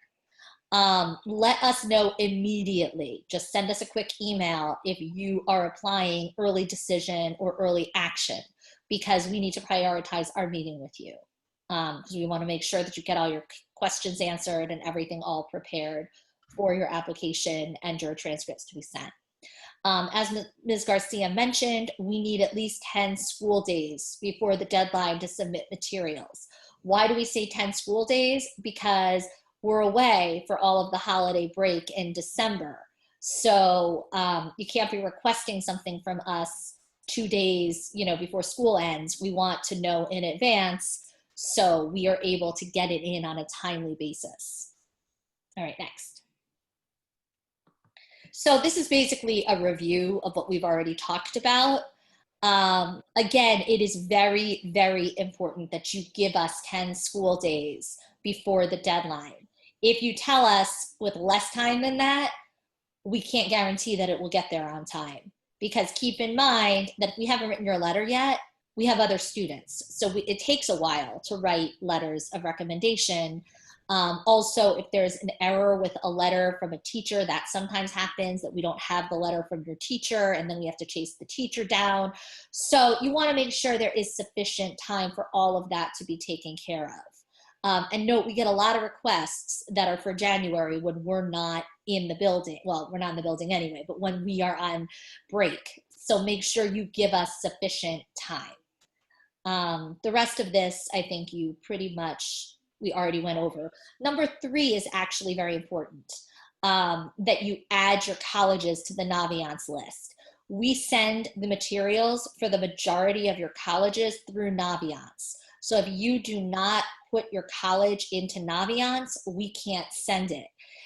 Speaker 5: Let us know immediately. Just send us a quick email if you are applying early decision or early action, because we need to prioritize our meeting with you. Because we want to make sure that you get all your questions answered and everything all prepared for your application and your transcripts to be sent. As Ms. Garcia mentioned, we need at least 10 school days before the deadline to submit materials. Why do we say 10 school days? Because we're away for all of the holiday break in December. So you can't be requesting something from us 2 days, before school ends. We want to know in advance so we are able to get it in on a timely basis. All right, next. So this is basically a review of what we've already talked about. Again, it is very, very important that you give us 10 school days before the deadline. If you tell us with less time than that, we can't guarantee that it will get there on time. Because keep in mind that if we haven't written your letter yet, we have other students. So it takes a while to write letters of recommendation. Also, if there's an error with a letter from a teacher, that sometimes happens, that we don't have the letter from your teacher and then we have to chase the teacher down. So you want to make sure there is sufficient time for all of that to be taken care of. And note, we get a lot of requests that are for January when we're not in the building. Well, we're not in the building anyway, but when we are on break. So make sure you give us sufficient time. The rest of this, I think you pretty much, we already went over. Number 3 is actually very important, that you add your colleges to the Naviance list. We send the materials for the majority of your colleges through Naviance. So if you do not put your college into Naviance, we can't send it.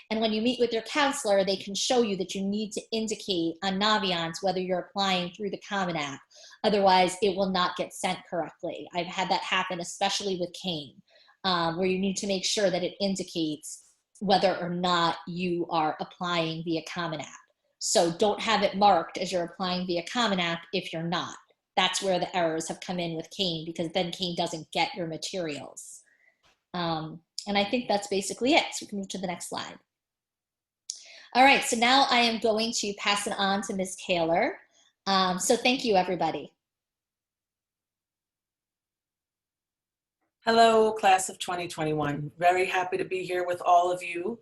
Speaker 5: And when you meet with your counselor, they can show you that you need to indicate on Naviance whether you're applying through the Common App. Otherwise, it will not get sent correctly. I've had that happen, especially with Kane, where you need to make sure that it indicates whether or not you are applying via Common App. So don't have it marked as you're applying via Common App if you're not. That's where the errors have come in with Kane, because then Kane doesn't get your materials. And I think that's basically it. So we can move to the next slide. All right, so now I am going to pass it on to Ms. Taylor. So thank you, everybody.
Speaker 6: Hello, class of 2021. Very happy to be here with all of you.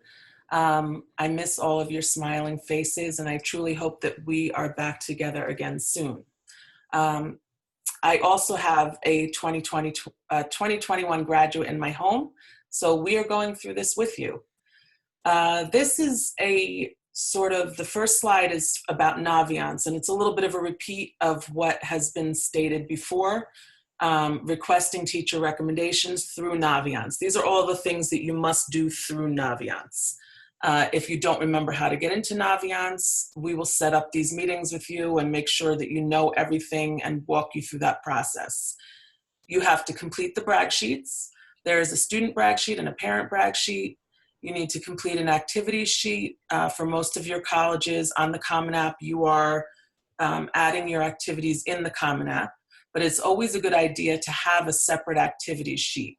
Speaker 6: I miss all of your smiling faces, and I truly hope that we are back together again soon. I also have a 2021 graduate in my home, so we are going through this with you. This is a sort of, the first slide is about Naviance, and it's a little bit of a repeat of what has been stated before. Requesting teacher recommendations through Naviance. These are all the things that you must do through Naviance. If you don't remember how to get into Naviance, we will set up these meetings with you and make sure that you know everything and walk you through that process. You have to complete the brag sheets. There is a student brag sheet and a parent brag sheet. You need to complete an activity sheet. For most of your colleges on the Common App, you are adding your activities in the Common App. But it's always a good idea to have a separate activities sheet.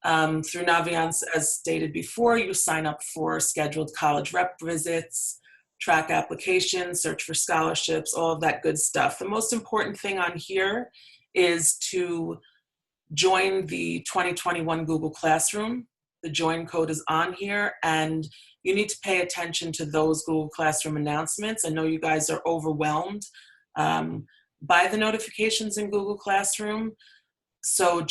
Speaker 6: Through Naviance, as stated before, you sign up for scheduled college rep visits, track applications, search for scholarships, all of that good stuff. The most important thing on here is to join the 2021 Google Classroom. The join code is on here, and you need to pay attention to those Google Classroom announcements. I know you guys are overwhelmed by the notifications in Google Classroom. So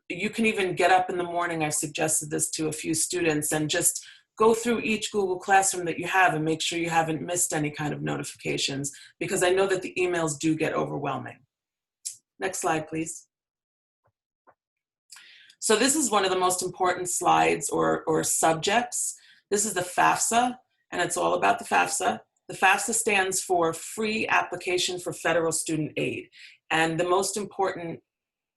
Speaker 6: you can even get up in the morning, I've suggested this to a few students, and just go through each Google Classroom that you have and make sure you haven't missed any kind of notifications, because I know that the emails do get overwhelming. Next slide, please. So this is one of the most important slides or subjects. This is the FAFSA, and it's all about the FAFSA. The FAFSA stands for Free Application for Federal Student Aid. And the most important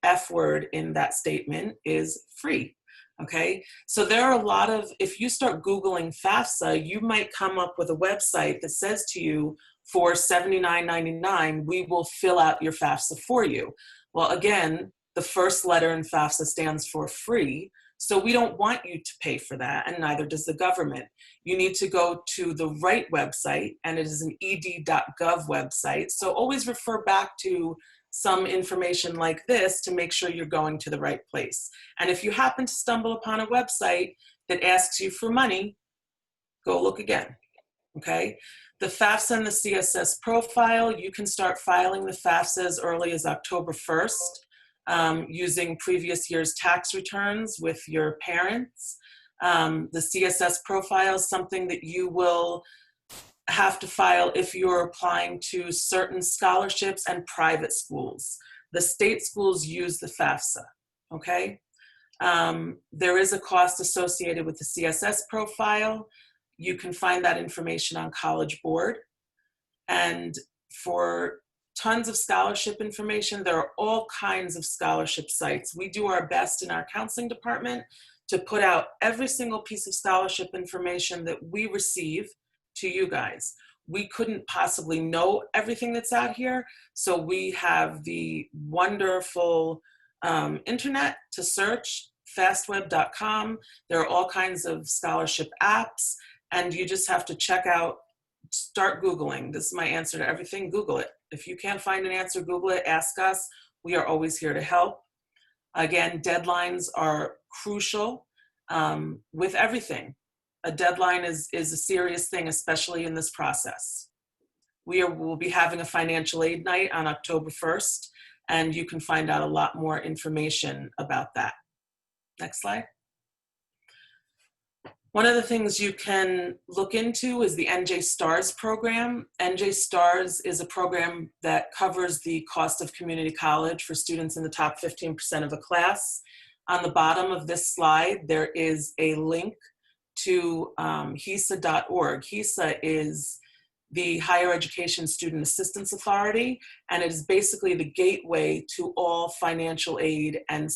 Speaker 6: F word in that statement is free, okay? So there are a lot of, if you start Googling FAFSA, you might come up with a website that says to you, for $79.99, we will fill out your FAFSA for you. Well, again, the first letter in FAFSA stands for free. So we don't want you to pay for that, and neither does the government. You need to go to the right website, and it is an ed.gov website. So always refer back to some information like this to make sure you're going to the right place. And if you happen to stumble upon a website that asks you for money, go look again, okay? The FAFSA and the CSS profile, you can start filing the FAFSA as early as October 1st. Using previous year's tax returns with your parents. The CSS profile is something that you will have to file if you're applying to certain scholarships and private schools. The state schools use the FAFSA, okay? There is a cost associated with the CSS profile. You can find that information on College Board. And for tons of scholarship information, there are all kinds of scholarship sites. We do our best in our counseling department to put out every single piece of scholarship information that we receive to you guys. We couldn't possibly know everything that's out here, so we have the wonderful internet to search, fastweb.com. There are all kinds of scholarship apps, and you just have to check out, start Googling. This is my answer to everything. Google it. If you can't find an answer, Google it, ask us. We are always here to help. Again, deadlines are crucial with everything. A deadline is a serious thing, especially in this process. We'll be having a financial aid night on October 1st, and you can find out a lot more information about that. Next slide. One of the things you can look into is the NJ STARS program. NJ STARS is a program that covers the cost of community college for students in the top 15% of a class. On the bottom of this slide, there is a link to HESA.org. HESA is the Higher Education Student Assistance Authority, and it is basically the gateway to all financial aid and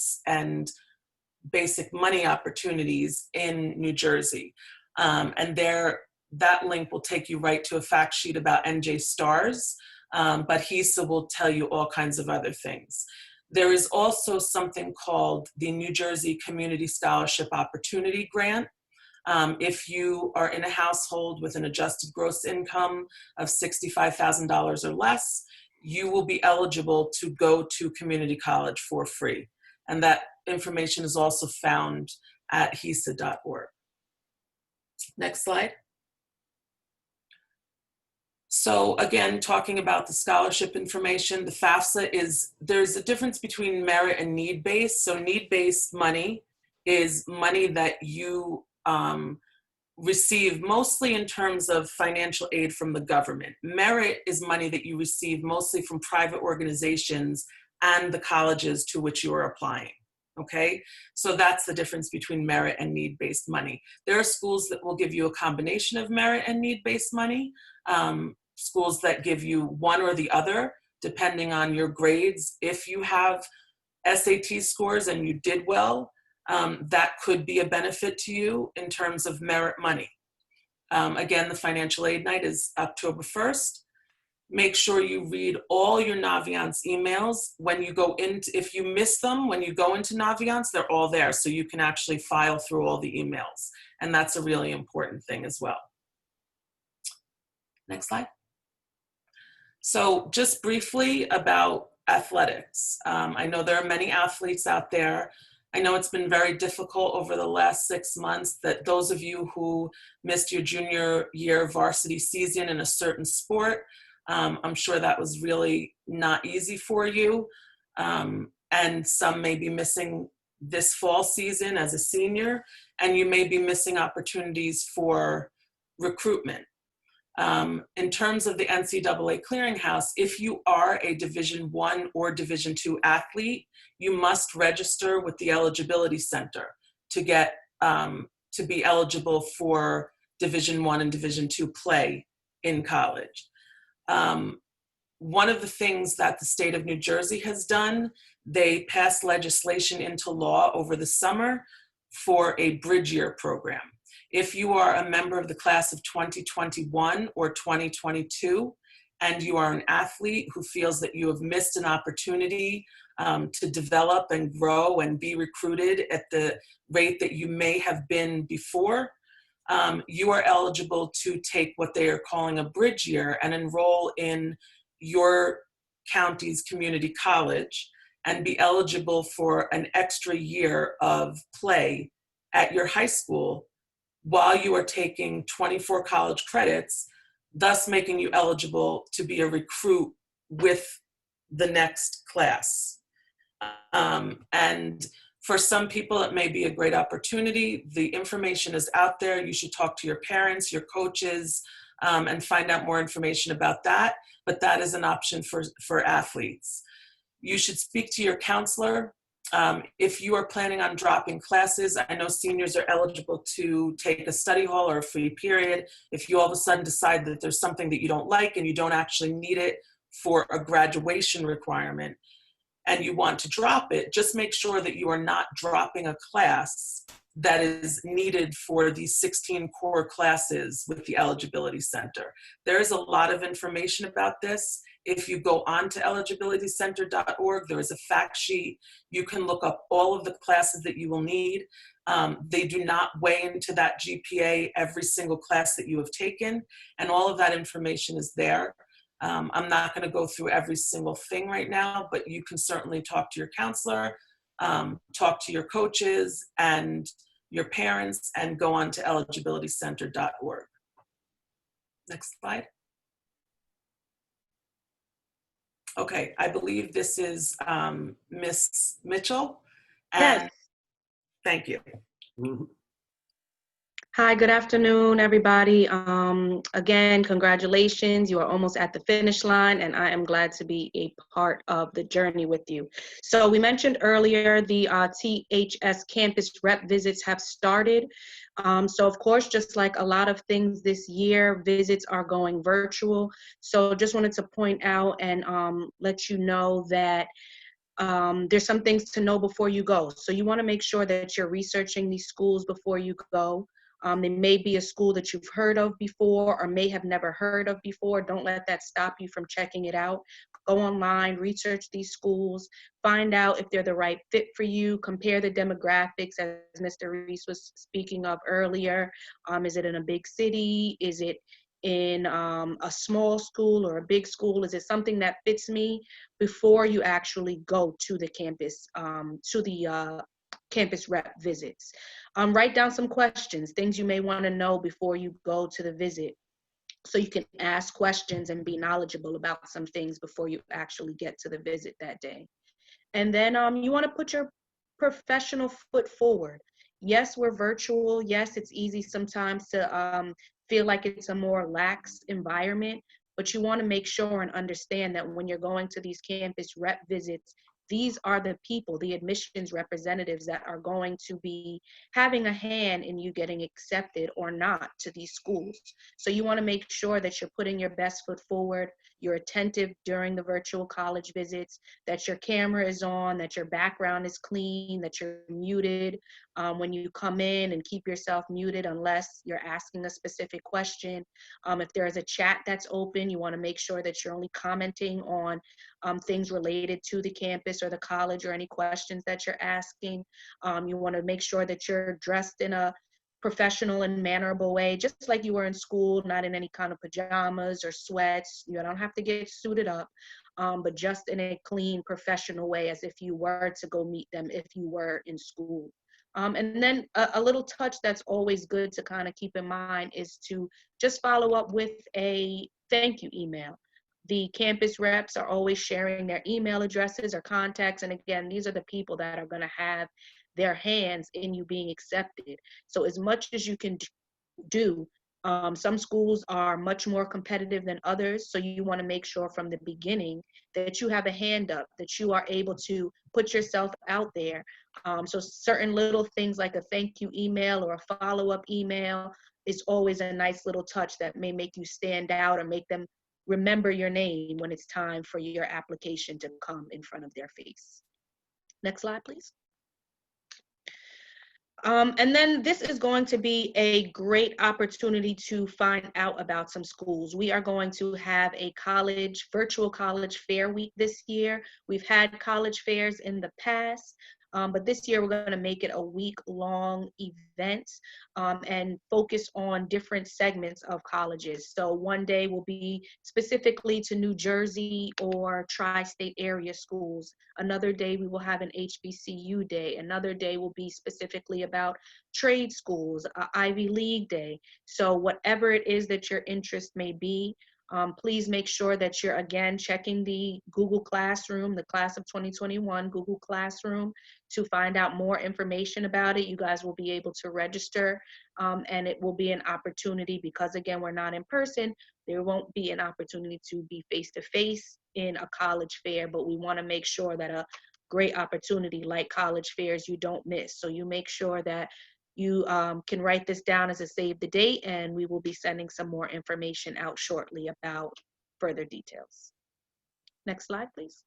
Speaker 6: basic money opportunities in New Jersey. And that link will take you right to a fact sheet about NJ STARS, but HESA will tell you all kinds of other things. There is also something called the New Jersey Community Scholarship Opportunity Grant. If you are in a household with an adjusted gross income of $65,000 or less, you will be eligible to go to community college for free. And that information is also found at HESA.org. Next slide. So again, talking about the scholarship information, the FAFSA there's a difference between merit and need-based. So need-based money is money that you receive mostly in terms of financial aid from the government. Merit is money that you receive mostly from private organizations and the colleges to which you are applying. Okay, so that's the difference between merit and need-based money. There are schools that will give you a combination of merit and need-based money. Schools that give you one or the other, depending on your grades. If you have SAT scores and you did well, that could be a benefit to you in terms of merit money. Again, the financial aid night is October 1st. Make sure you read all your Naviance emails. When you go into, if you miss them, when you go into Naviance, they're all there. So you can actually file through all the emails. And that's a really important thing as well. Next slide. So just briefly about athletics. I know there are many athletes out there. I know it's been very difficult over the last 6 months, that those of you who missed your junior year varsity season in a certain sport, I'm sure that was really not easy for you. And some may be missing this fall season as a senior, and you may be missing opportunities for recruitment. In terms of the NCAA clearinghouse, if you are a Division I or Division II athlete, you must register with the Eligibility Center to get to be eligible for Division I and Division II play in college. One of the things that the state of New Jersey has done, they passed legislation into law over the summer for a bridge year program. If you are a member of the class of 2021 or 2022, and you are an athlete who feels that you have missed an opportunity to develop and grow and be recruited at the rate that you may have been before, you are eligible to take what they are calling a bridge year and enroll in your county's community college and be eligible for an extra year of play at your high school while you are taking 24 college credits, thus making you eligible to be a recruit with the next class. And for some people, it may be a great opportunity. The information is out there. You should talk to your parents, your coaches, and find out more information about that. But that is an option for athletes. You should speak to your counselor. If you are planning on dropping classes, I know seniors are eligible to take a study hall or a free period. If you all of a sudden decide that there's something that you don't like and you don't actually need it for a graduation requirement and you want to drop it, just make sure that you are not dropping a class that is needed for these 16 core classes with the Eligibility Center. There is a lot of information about this. If you go on to eligibilitycenter.org, there is a fact sheet. You can look up all of the classes that you will need. They do not weigh into that GPA every single class that you have taken, and all of that information is there. I'm not going to go through every single thing right now, but you can certainly talk to your counselor, talk to your coaches and your parents, and go on to eligibilitycenter.org. Next slide. Okay, I believe this is Miss Mitchell. And
Speaker 7: Yes.
Speaker 6: Thank you.
Speaker 7: Hi, good afternoon, everybody. Again, congratulations. You are almost at the finish line, and I am glad to be a part of the journey with you. So we mentioned earlier the THS campus rep visits have started. So of course, just like a lot of things this year, visits are going virtual. So just wanted to point out and let you know that there's some things to know before you go. So you want to make sure that you're researching these schools before you go. They may be a school that you've heard of before or may have never heard of before. Don't let that stop you from checking it out. Go online, research these schools, find out if they're the right fit for you, compare the demographics as Mr. Reese was speaking of earlier. Is it in a big city? Is it in a small school or a big school? Is it something that fits me? Before you actually go to the campus, campus rep visits. Write down some questions, things you may want to know before you go to the visit, so you can ask questions and be knowledgeable about some things before you actually get to the visit that day. And then you want to put your professional foot forward. Yes, we're virtual. Yes, it's easy sometimes to feel like it's a more lax environment, but you want to make sure and understand that when you're going to these campus rep visits, these are the people, the admissions representatives, that are going to be having a hand in you getting accepted or not to these schools. So you want to make sure that you're putting your best foot forward, you're attentive during the virtual college visits, that your camera is on, that your background is clean, that you're muted when you come in, and keep yourself muted unless you're asking a specific question. If there is a chat that's open, you want to make sure that you're only commenting on things related to the campus or the college, or any questions that you're asking. You want to make sure that you're dressed in a professional and mannerable way, just like you were in school, not in any kind of pajamas or sweats. You don't have to get suited up, but just in a clean, professional way, as if you were to go meet them if you were in school. And then a little touch that's always good to kind of keep in mind is to just follow up with a thank you email. The campus reps are always sharing their email addresses or contacts. And again, these are the people that are going to have their hands in you being accepted. So as much as you can do, some schools are much more competitive than others. So you want to make sure from the beginning that you have a hand up, that you are able to put yourself out there. So certain little things like a thank you email or a follow-up email is always a nice little touch that may make you stand out or make them remember your name when it's time for your application to come in front of their face. Next slide, please. And then this is going to be a great opportunity to find out about some schools. We are going to have a virtual college fair week this year. We've had college fairs in the past, but this year we're going to make it a week-long event and focus on different segments of colleges. So one day will be specifically to New Jersey or tri-state area schools. Another day we will have an HBCU day. Another day will be specifically about trade schools, Ivy League day. So whatever it is that your interest may be, please make sure that you're, again, checking the Google Classroom, the class of 2021 Google Classroom, to find out more information about it. You guys will be able to register, and it will be an opportunity, because again, we're not in person, there won't be an opportunity to be face-to-face in a college fair, but we want to make sure that a great opportunity like college fairs you don't miss. So you make sure that you can write this down as a save the date, and we will be sending some more information out shortly about further details. Next slide, please.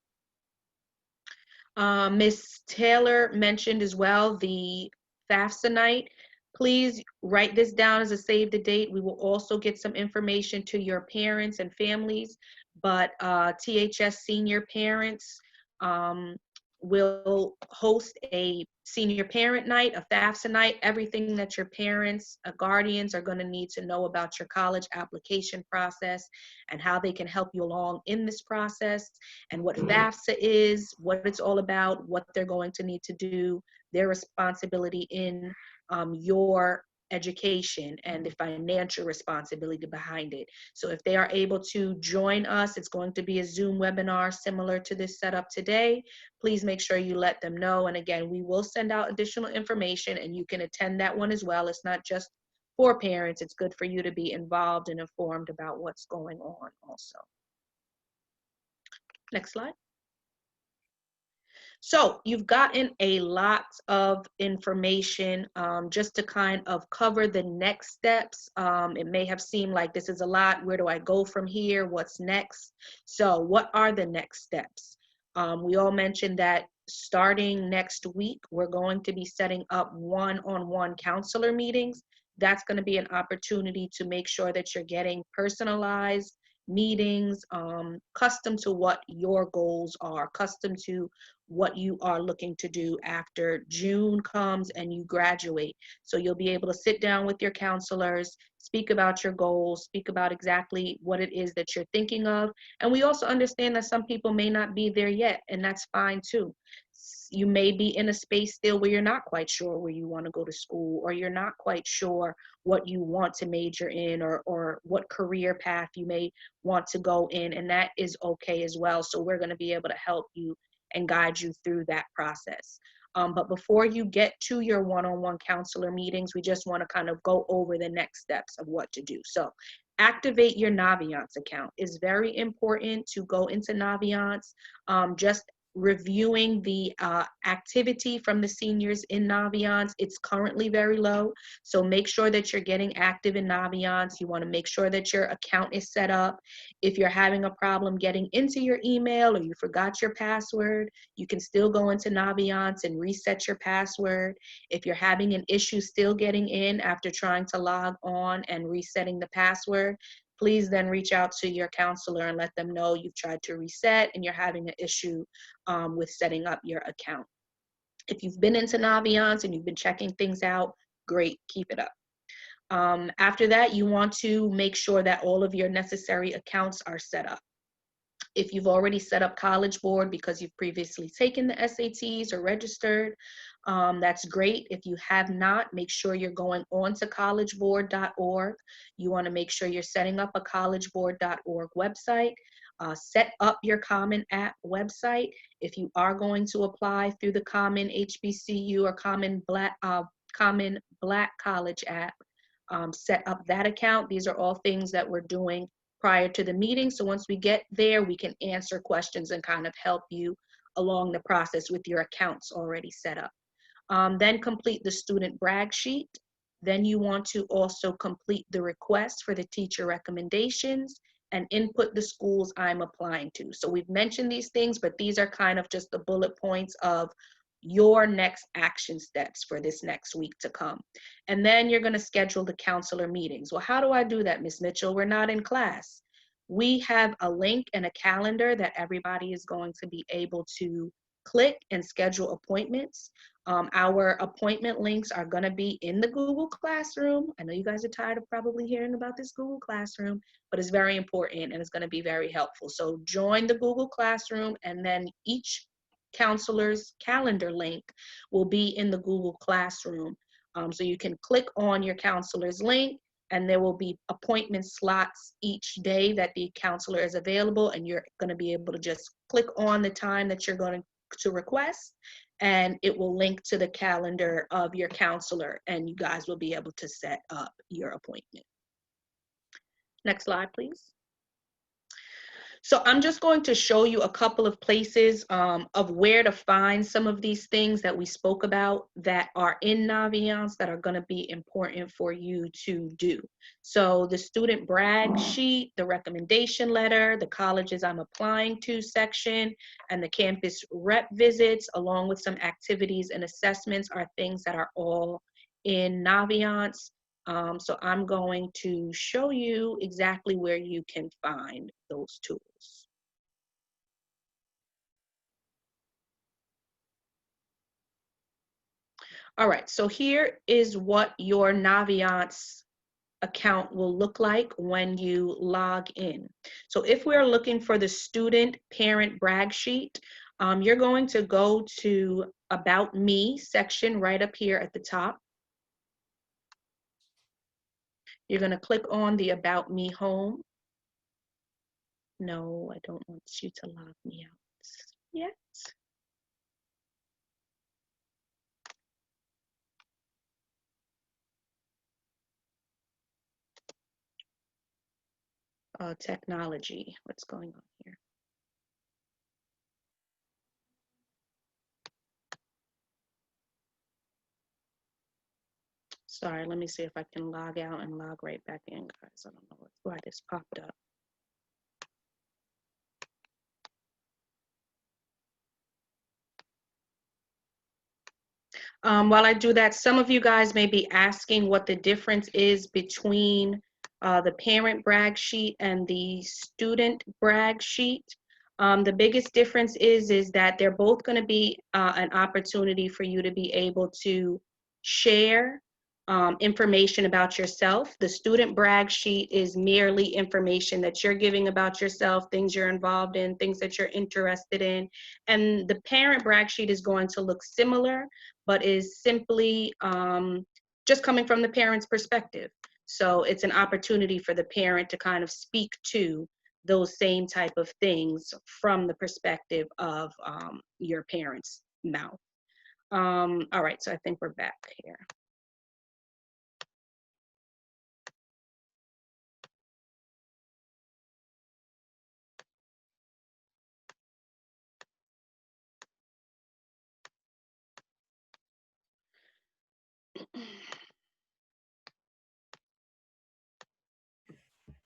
Speaker 7: Ms. Taylor mentioned as well the FAFSA night. Please write this down as a save the date. We will also get some information to your parents and families, but THS senior parents will host a senior parent night, a FAFSA night, everything that your parents, guardians are going to need to know about your college application process and how they can help you along in this process, and what FAFSA is, what it's all about, what they're going to need to do, their responsibility in your education, and the financial responsibility behind it. So if they are able to join us, it's going to be a Zoom webinar similar to this setup today. Please make sure you let them know. And again, we will send out additional information, and you can attend that one as well. It's not just for parents. It's good for you to be involved and informed about what's going on also. Next slide. So you've gotten a lot of information just to kind of cover the next steps. It may have seemed like this is a lot. Where do I go from here? What's next? So what are the next steps? We all mentioned that starting next week, we're going to be setting up one-on-one counselor meetings. That's going to be an opportunity to make sure that you're getting personalized meetings, custom to what your goals are, custom to what you are looking to do after June comes and you graduate. So you'll be able to sit down with your counselors, speak about your goals, speak about exactly what it is that you're thinking of. And we also understand that some people may not be there yet, and that's fine too. You may be in a space still where you're not quite sure where you want to go to school, or you're not quite sure what you want to major in, or what career path you may want to go in, and that is okay as well. So we're going to be able to help you and guide you through that process. But before you get to your one-on-one counselor meetings, we just want to kind of go over the next steps of what to do. So activate your Naviance account. It's very important to go into Naviance. Just reviewing the activity from the seniors in Naviance, it's currently very low. So make sure that you're getting active in Naviance. You want to make sure that your account is set up. If you're having a problem getting into your email or you forgot your password, you can still go into Naviance and reset your password. If you're having an issue still getting in after trying to log on and resetting the password, please then reach out to your counselor and let them know you've tried to reset and you're having an issue with setting up your account. If you've been into Naviance and you've been checking things out, great, keep it up. After that, you want to make sure that all of your necessary accounts are set up. If you've already set up College Board because you've previously taken the SATs or registered, that's great. If you have not, make sure you're going on to collegeboard.org. You want to make sure you're setting up a collegeboard.org website. Set up your Common App website. If you are going to apply through the Common HBCU or Common Black College app, set up that account. These are all things that we're doing prior to the meeting. So once we get there, we can answer questions and kind of help you along the process with your accounts already set up. Then complete the student brag sheet. Then you want to also complete the request for the teacher recommendations and input the schools I'm applying to. So we've mentioned these things, but these are kind of just the bullet points of your next action steps for this next week to come. And then you're going to schedule the counselor meetings. Well, how do I do that, Ms. Mitchell? We're not in class. We have a link and a calendar that everybody is going to be able to click and schedule appointments. Our appointment links are going to be in the Google Classroom. I know you guys are tired of probably hearing about this Google Classroom, but it's very important and it's going to be very helpful. So join the Google Classroom, and then each counselor's calendar link will be in the Google Classroom. So you can click on your counselor's link, and there will be appointment slots each day that the counselor is available, and you're going to be able to just click on the time that you're going to request, and it will link to the calendar of your counselor, and you guys will be able to set up your appointment. Next slide, please. So I'm just going to show you a couple of places of where to find some of these things that we spoke about that are in Naviance that are going to be important for you to do. So the student brag sheet, the recommendation letter, the colleges I'm applying to section, and the campus rep visits, along with some activities and assessments, are things that are all in Naviance. So I'm going to show you exactly where you can find those tools. All right, so here is what your Naviance account will look like when you log in. So if we're looking for the student parent brag sheet, you're going to go to About Me section right up here at the top. You're going to click on the About Me home. No, I don't want you to log me out yet. Technology, what's going on here? Sorry, let me see if I can log out and log right back in, guys. I don't know why this popped up. While I do that, some of you guys may be asking what the difference is between the parent brag sheet and the student brag sheet. The biggest difference is that they're both going to be an opportunity for you to be able to share information about yourself. The student brag sheet is merely information that you're giving about yourself, things you're involved in, things that you're interested in. And the parent brag sheet is going to look similar, but is simply just coming from the parent's perspective. So it's an opportunity for the parent to kind of speak to those same type of things from the perspective of your parent's mouth. All right, so I think we're back here.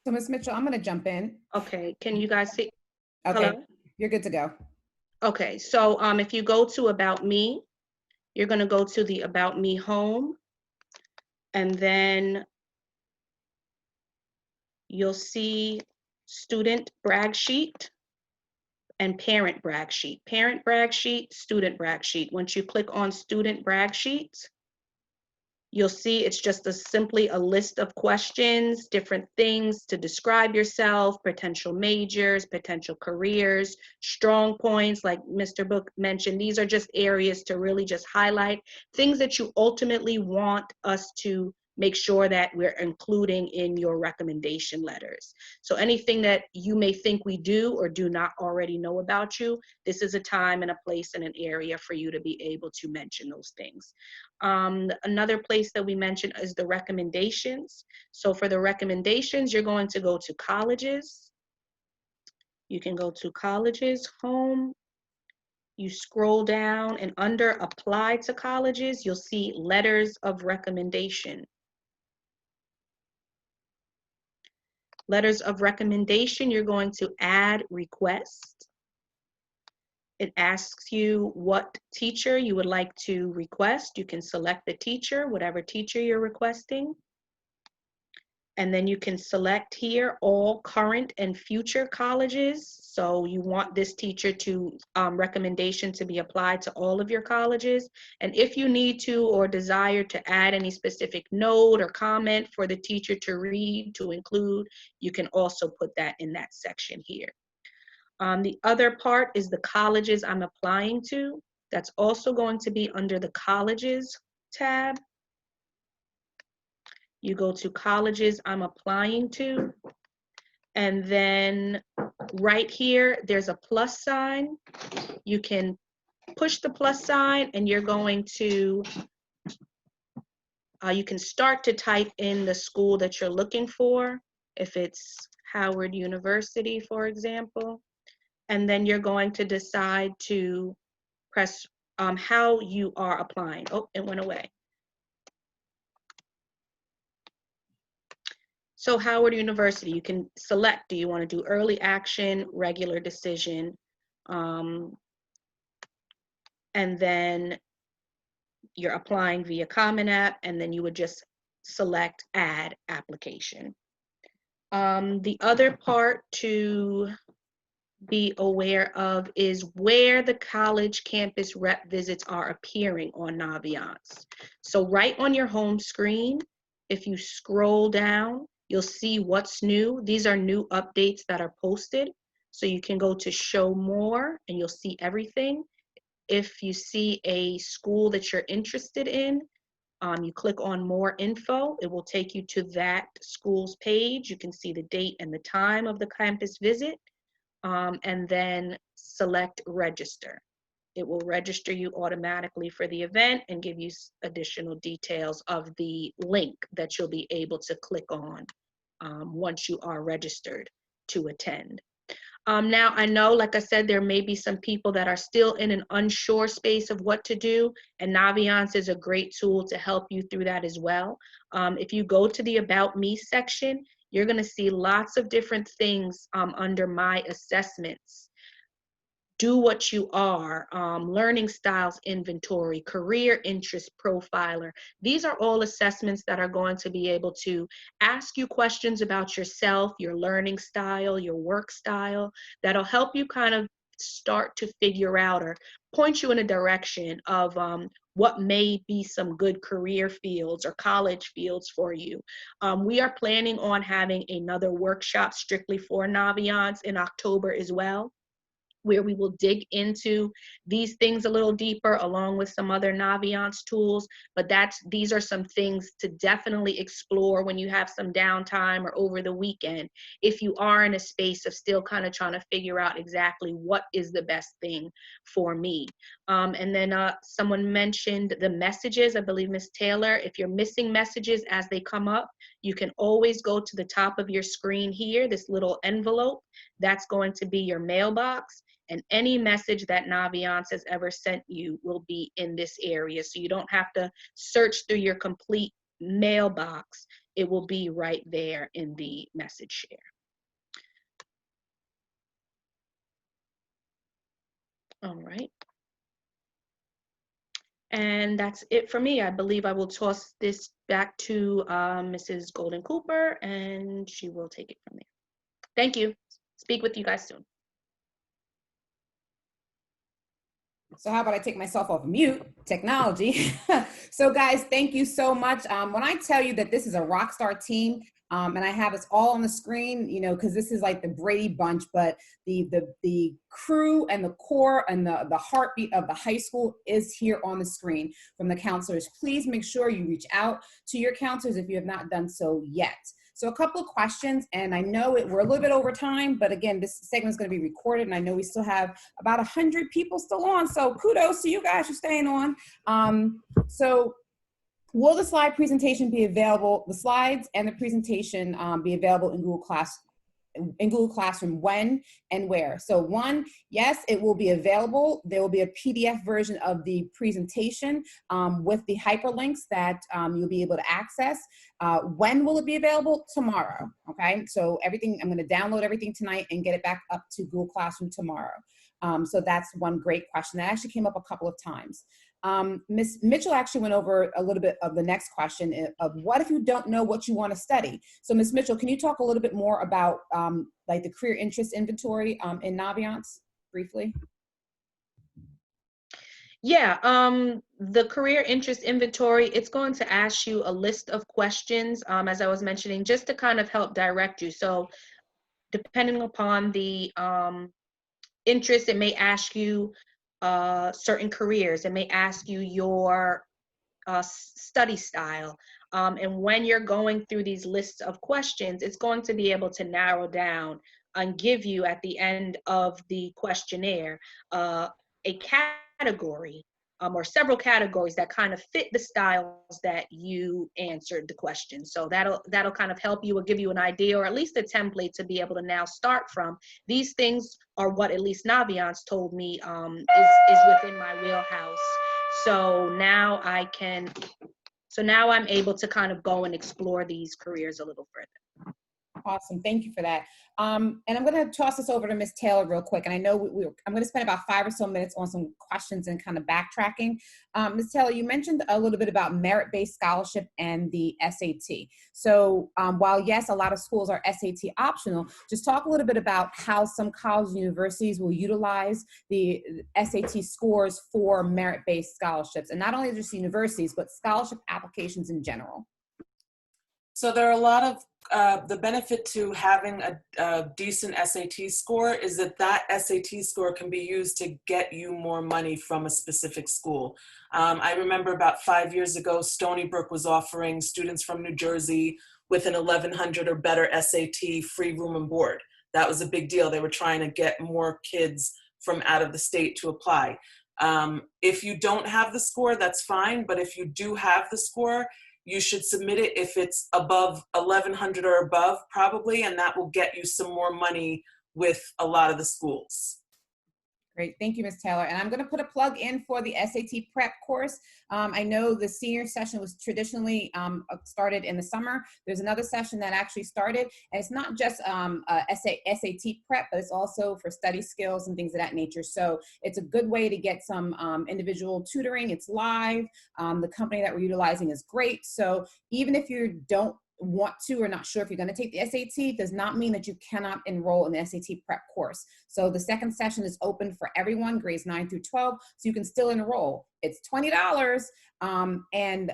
Speaker 1: So Ms. Mitchell, I'm going to jump in.
Speaker 7: Okay, can you guys see?
Speaker 1: Okay,
Speaker 7: Hello?
Speaker 1: you're good to go.
Speaker 7: Okay, so if you go to About Me, you're going to go to the About Me home, and then you'll see Student Brag Sheet and Parent Brag Sheet. Parent Brag Sheet, Student Brag Sheet. Once you click on Student Brag Sheet, you'll see it's just simply a list of questions, different things to describe yourself, potential majors, potential careers, strong points, like Mr. Book mentioned. These are just areas to really just highlight things that you ultimately want us to make sure that we're including in your recommendation letters. So anything that you may think we do or do not already know about you, this is a time and a place and an area for you to be able to mention those things. Another place that we mentioned is the recommendations. So for the recommendations, you're going to go to colleges. You can go to colleges, home. You scroll down, and under apply to colleges, you'll see letters of recommendation. Letters of recommendation, you're going to add request. It asks you what teacher you would like to request. You can select the teacher, whatever teacher you're requesting. And then you can select here all current and future colleges. So you want this teacher to recommendation to be applied to all of your colleges. And if you need to or desire to add any specific note or comment for the teacher to read, to include, you can also put that in that section here. The other part is the colleges I'm applying to. That's also going to be under the colleges tab. You go to colleges I'm applying to, and then right here, there's a plus sign. You can push the plus sign, and you're going to, you can start to type in the school that you're looking for, if it's Howard University, for example, and then you're going to decide to press how you are applying. Oh, it went away. So Howard University, you can select, do you want to do early action, regular decision, and then you're applying via Common App, and then you would just select add application. The other part to be aware of is where the college campus rep visits are appearing on Naviance. So right on your home screen, if you scroll down, you'll see what's new. These are new updates that are posted. So you can go to show more and you'll see everything. If you see a school that you're interested in, you click on more info, it will take you to that school's page. You can see the date and the time of the campus visit, and then select register. It will register you automatically for the event and give you additional details of the link that you'll be able to click on once you are registered to attend. Now, I know, like I said, there may be some people that are still in an unsure space of what to do, and Naviance is a great tool to help you through that as well. If you go to the About Me section, you're going to see lots of different things under My Assessments. Do What You Are, learning styles inventory, career interest profiler. These are all assessments that are going to be able to ask you questions about yourself, your learning style, your work style, that'll help you kind of start to figure out or point you in a direction of what may be some good career fields or college fields for you. We are planning on having another workshop strictly for Naviance in October as well, where we will dig into these things a little deeper along with some other Naviance tools. But these are some things to definitely explore when you have some downtime or over the weekend, if you are in a space of still kind of trying to figure out exactly what is the best thing for me. And then someone mentioned the messages, I believe Ms. Taylor. If you're missing messages as they come up, you can always go to the top of your screen here, this little envelope. That's going to be your mailbox. And any message that Naviance has ever sent you will be in this area. So you don't have to search through your complete mailbox. It will be right there in the message share. All right. And that's it for me. I believe I will toss this back to Mrs. Golden Cooper, and she will take it from there. Thank you. Speak with you guys soon.
Speaker 1: So how about I take myself off mute? Technology. So guys, thank you so much. When I tell you that this is a rock star team, and I have us all on the screen, you know, because this is like the Brady Bunch, but the crew and the core and the heartbeat of the high school is here on the screen from the counselors. Please make sure you reach out to your counselors if you have not done so yet. So a couple of questions, and I know we're a little bit over time, but again, this segment is going to be recorded, and I know we still have about 100 people still on, so kudos to you guys for staying on. So will the slide presentation be available, the slides and the presentation be available in Google Classroom when and where? So one, yes, it will be available. There will be a PDF version of the presentation with the hyperlinks that you'll be able to access. When will it be available? Tomorrow, okay? So everything, I'm gonna download everything tonight and get it back up to Google Classroom tomorrow. So that's one great question. That actually came up a couple of times. Ms. Mitchell actually went over a little bit of the next question of what if you don't know what you want to study? So Ms. Mitchell, can you talk a little bit more about like the career interest inventory in Naviance briefly?
Speaker 7: Yeah, the career interest inventory, it's going to ask you a list of questions, as I was mentioning, just to kind of help direct you. So depending upon the interest, it may ask you certain careers. It may ask you your study style. And when you're going through these lists of questions, it's going to be able to narrow down and give you at the end of the questionnaire a category or several categories that kind of fit the styles that you answered the question. So that'll kind of help you or give you an idea or at least a template to be able to now start from. These things are what at least Naviance told me is within my wheelhouse. So now I'm able to kind of go and explore these careers a little further.
Speaker 1: Awesome, thank you for that. And I'm gonna toss this over to Ms. Taylor real quick. And I know I'm gonna spend about 5 or so minutes on some questions and kind of backtracking. Ms. Taylor, you mentioned a little bit about merit-based scholarship and the SAT. So while yes, a lot of schools are SAT optional, just talk a little bit about how some colleges and universities will utilize the SAT scores for merit-based scholarships. And not only just universities, but scholarship applications in general.
Speaker 6: So there are a lot of, the benefit to having a decent SAT score is that SAT score can be used to get you more money from a specific school. I remember about 5 years ago, Stony Brook was offering students from New Jersey with an 1100 or better SAT free room and board. That was a big deal. They were trying to get more kids from out of the state to apply. If you don't have the score, that's fine. But if you do have the score, you should submit it if it's above 1100 or above, probably, and that will get you some more money with a lot of the schools.
Speaker 1: Great, thank you, Ms. Taylor. And I'm going to put a plug in for the SAT prep course. I know the senior session was traditionally started in the summer. There's another session that actually started, and it's not just SAT prep, but it's also for study skills and things of that nature. So it's a good way to get some individual tutoring. It's live. The company that we're utilizing is great. So even if you don't want to or not sure if you're going to take the SAT, does not mean that you cannot enroll in the SAT prep course. So the second session is open for everyone, grades 9 through 12, so you can still enroll. It's $20, and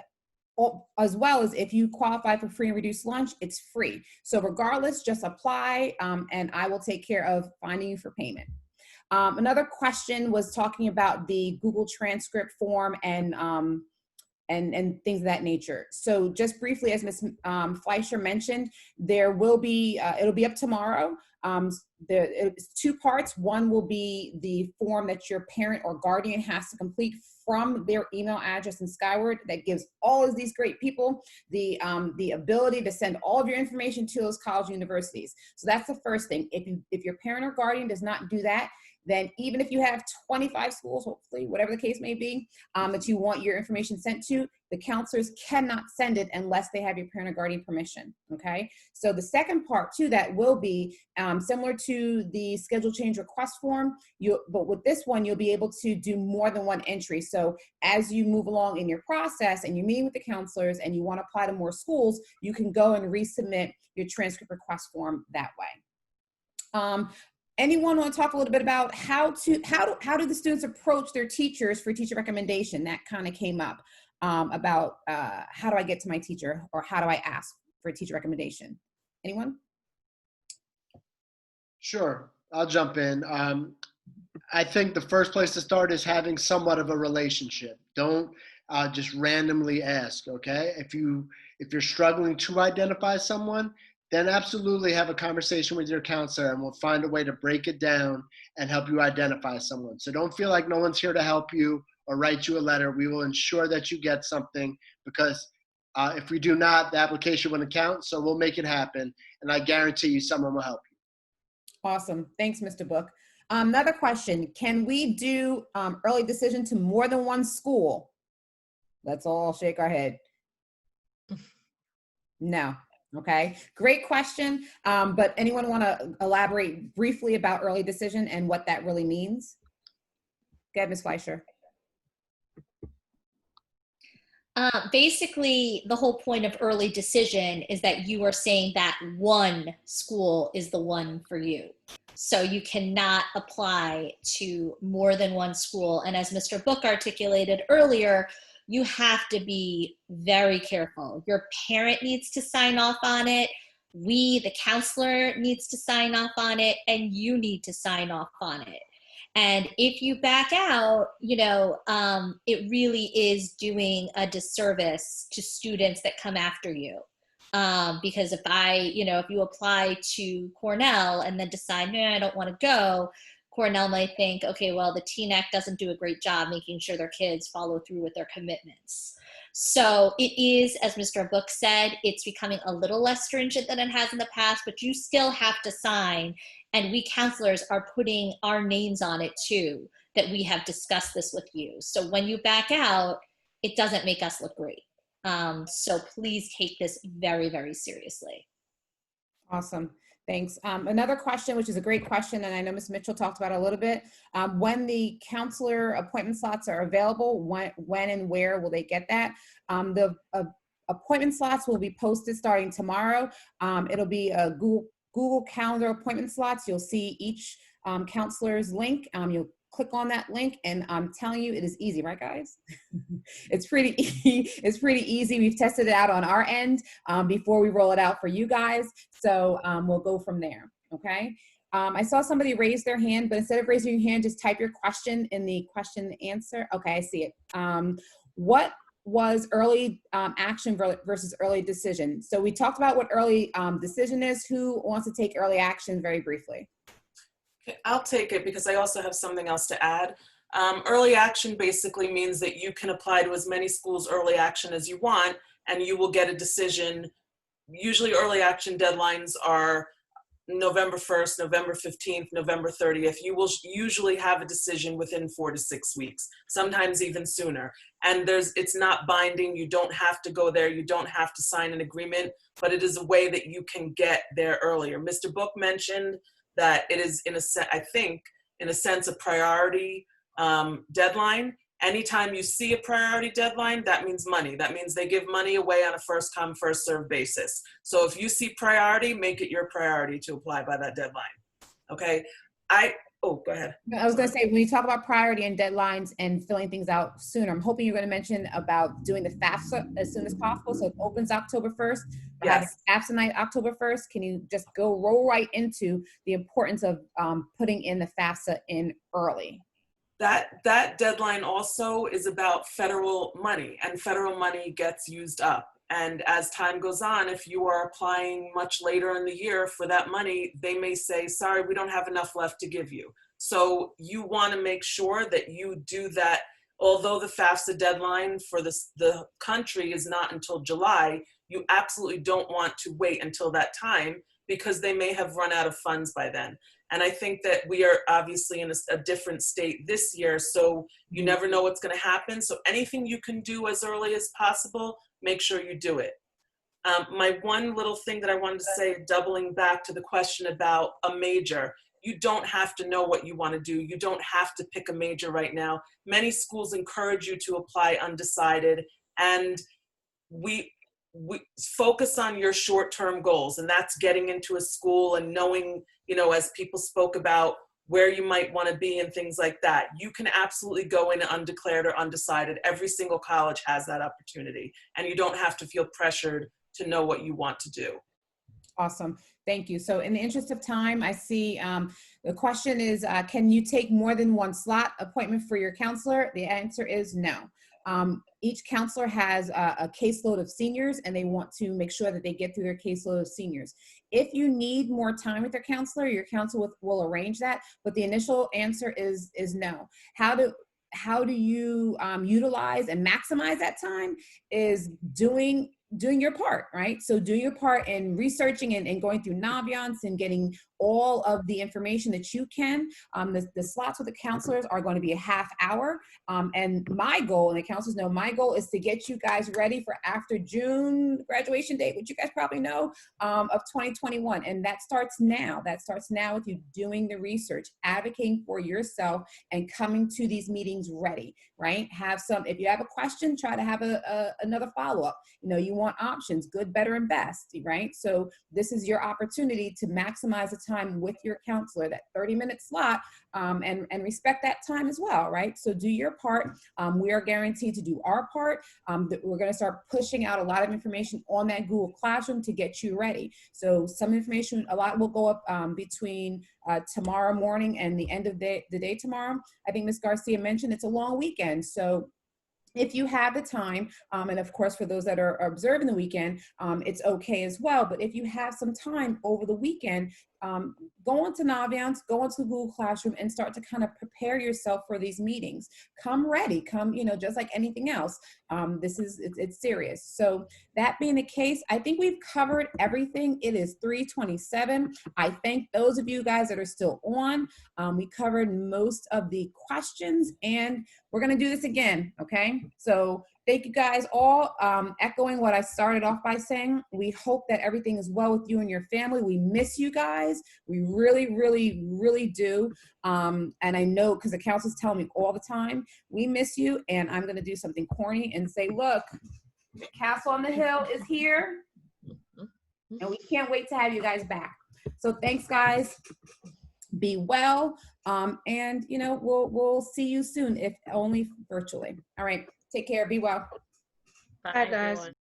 Speaker 1: as well as if you qualify for free and reduced lunch, it's free. So regardless, just apply, and I will take care of finding you for payment. Another question was talking about the Google transcript form and things of that nature. So just briefly, as Ms. Fleischer mentioned, there will be, it'll be up tomorrow. It's two parts. One will be the form that your parent or guardian has to complete from their email address in Skyward that gives all of these great people the ability to send all of your information to those college universities. So that's the first thing. If your parent or guardian does not do that, then even if you have 25 schools, hopefully, whatever the case may be, that you want your information sent to, the counselors cannot send it unless they have your parent or guardian permission, okay? So the second part to that will be similar to the schedule change request form, but with this one, you'll be able to do more than one entry. So as you move along in your process and you're meeting with the counselors and you want to apply to more schools, you can go and resubmit your transcript request form that way. Anyone want to talk a little bit about how do the students approach their teachers for teacher recommendation? That kind of came up about how do I get to my teacher, or how do I ask for a teacher recommendation? Anyone?
Speaker 3: Sure, I'll jump in. I think the first place to start is having somewhat of a relationship. Don't just randomly ask, okay? If you're struggling to identify someone, then absolutely have a conversation with your counselor and we'll find a way to break it down and help you identify someone. So don't feel like no one's here to help you or write you a letter. We will ensure that you get something, because if we do not, the application wouldn't count. So we'll make it happen, and I guarantee you someone will help you.
Speaker 1: Awesome. Thanks, Mr. Book. Another question, can we do early decision to more than one school? Let's all shake our head. No. Okay, great question. But anyone want to elaborate briefly about early decision and what that really means? Go ahead, Ms. Fleischer.
Speaker 5: Basically, the whole point of early decision is that you are saying that one school is the one for you. So you cannot apply to more than one school. And as Mr. Book articulated earlier, you have to be very careful. Your parent needs to sign off on it. We, the counselor, needs to sign off on it, and you need to sign off on it. And if you back out, it really is doing a disservice to students that come after you. Because if you apply to Cornell and then decide, no, I don't want to go, Cornell might think, okay, well, the TNEC doesn't do a great job making sure their kids follow through with their commitments. So it is, as Mr. Book said, it's becoming a little less stringent than it has in the past, but you still have to sign. And we counselors are putting our names on it too, that we have discussed this with you. So when you back out, it doesn't make us look great. So please take this very, very seriously.
Speaker 1: Awesome. Thanks. Another question, which is a great question, and I know Ms. Mitchell talked about it a little bit. When the counselor appointment slots are available, when and where will they get that? The appointment slots will be posted starting tomorrow. It'll be a Google Calendar appointment slots. You'll see each counselor's link. You'll click on that link, and I'm telling you, it is easy, right, guys? It's pretty easy. We've tested it out on our end before we roll it out for you guys. So we'll go from there, okay? I saw somebody raise their hand, but instead of raising your hand, just type your question in the question and answer. Okay, I see it. What was early action versus early decision? So we talked about what early decision is. Who wants to take early action very briefly?
Speaker 6: Okay, I'll take it because I also have something else to add. Early action basically means that you can apply to as many schools early action as you want, and you will get a decision. Usually early action deadlines are November 1st, November 15th, November 30th, you will usually have a decision within 4 to 6 weeks, sometimes even sooner. And it's not binding. You don't have to go there. You don't have to sign an agreement, but it is a way that you can get there earlier. Mr. Book mentioned that it is, I think, in a sense, a priority deadline. Anytime you see a priority deadline, that means money. That means they give money away on a first come, first served basis. So if you see priority, make it your priority to apply by that deadline. Okay. Go ahead.
Speaker 1: I was going to say, when you talk about priority and deadlines and filling things out sooner, I'm hoping you're going to mention about doing the FAFSA as soon as possible. So it opens October 1st.
Speaker 6: Yes.
Speaker 1: FAFSA night, October 1st. Can you just roll right into the importance of putting in the FAFSA in early?
Speaker 6: That deadline also is about federal money, and federal money gets used up. And as time goes on, if you are applying much later in the year for that money, they may say, sorry, we don't have enough left to give you. So you want to make sure that you do that. Although the FAFSA deadline for the country is not until July, you absolutely don't want to wait until that time, because they may have run out of funds by then. And I think that we are obviously in a different state this year, so you never know what's going to happen. So anything you can do as early as possible, make sure you do it. My one little thing that I wanted to say, doubling back to the question about a major, you don't have to know what you want to do. You don't have to pick a major right now. Many schools encourage you to apply undecided, and we focus on your short-term goals, and that's getting into a school and knowing, as people spoke about, where you might want to be and things like that. You can absolutely go in undeclared or undecided. Every single college has that opportunity, and you don't have to feel pressured to know what you want to do.
Speaker 1: Awesome. Thank you. So in the interest of time, I see the question is, can you take more than one slot appointment for your counselor? The answer is no. Each counselor has a caseload of seniors, and they want to make sure that they get through their caseload of seniors. If you need more time with your counselor will arrange that, but the initial answer is no. How do you utilize and maximize that time is doing your part, right? So do your part in researching and going through Naviance and getting all of the information that you can. The slots with the counselors are going to be a half hour. And my goal, and the counselors know, my goal is to get you guys ready for after June graduation date, which you guys probably know, of 2021. And that starts now. That starts now with you doing the research, advocating for yourself, and coming to these meetings ready, right? If you have a question, try to have another follow-up. You want options, good, better, and best, right? So this is your opportunity to maximize the time with your counselor, that 30-minute slot, and respect that time as well, right? So do your part. We are guaranteed to do our part. We're going to start pushing out a lot of information on that Google Classroom to get you ready. So some information, a lot will go up between tomorrow morning and the end of the day tomorrow. I think Ms. Garcia mentioned it's a long weekend. So if you have the time, and of course for those that are observing the weekend, it's okay as well. But if you have some time over the weekend, go onto Naviance, go onto Google Classroom, and start to kind of prepare yourself for these meetings. Come ready, just like anything else. It's serious. So that being the case, I think we've covered everything. It is 3:27. I thank those of you guys that are still on. We covered most of the questions, and we're going to do this again, okay? So thank you guys all. Echoing what I started off by saying, we hope that everything is well with you and your family. We miss you guys. We really, really, really do. And I know, because the counselors tell me all the time, we miss you. And I'm going to do something corny and say, look, the Castle on the Hill is here, and we can't wait to have you guys back. So thanks, guys. Be well. And, we'll see you soon, if only virtually. All right. Take care. Be well.
Speaker 7: Bye, guys.
Speaker 4: Everyone.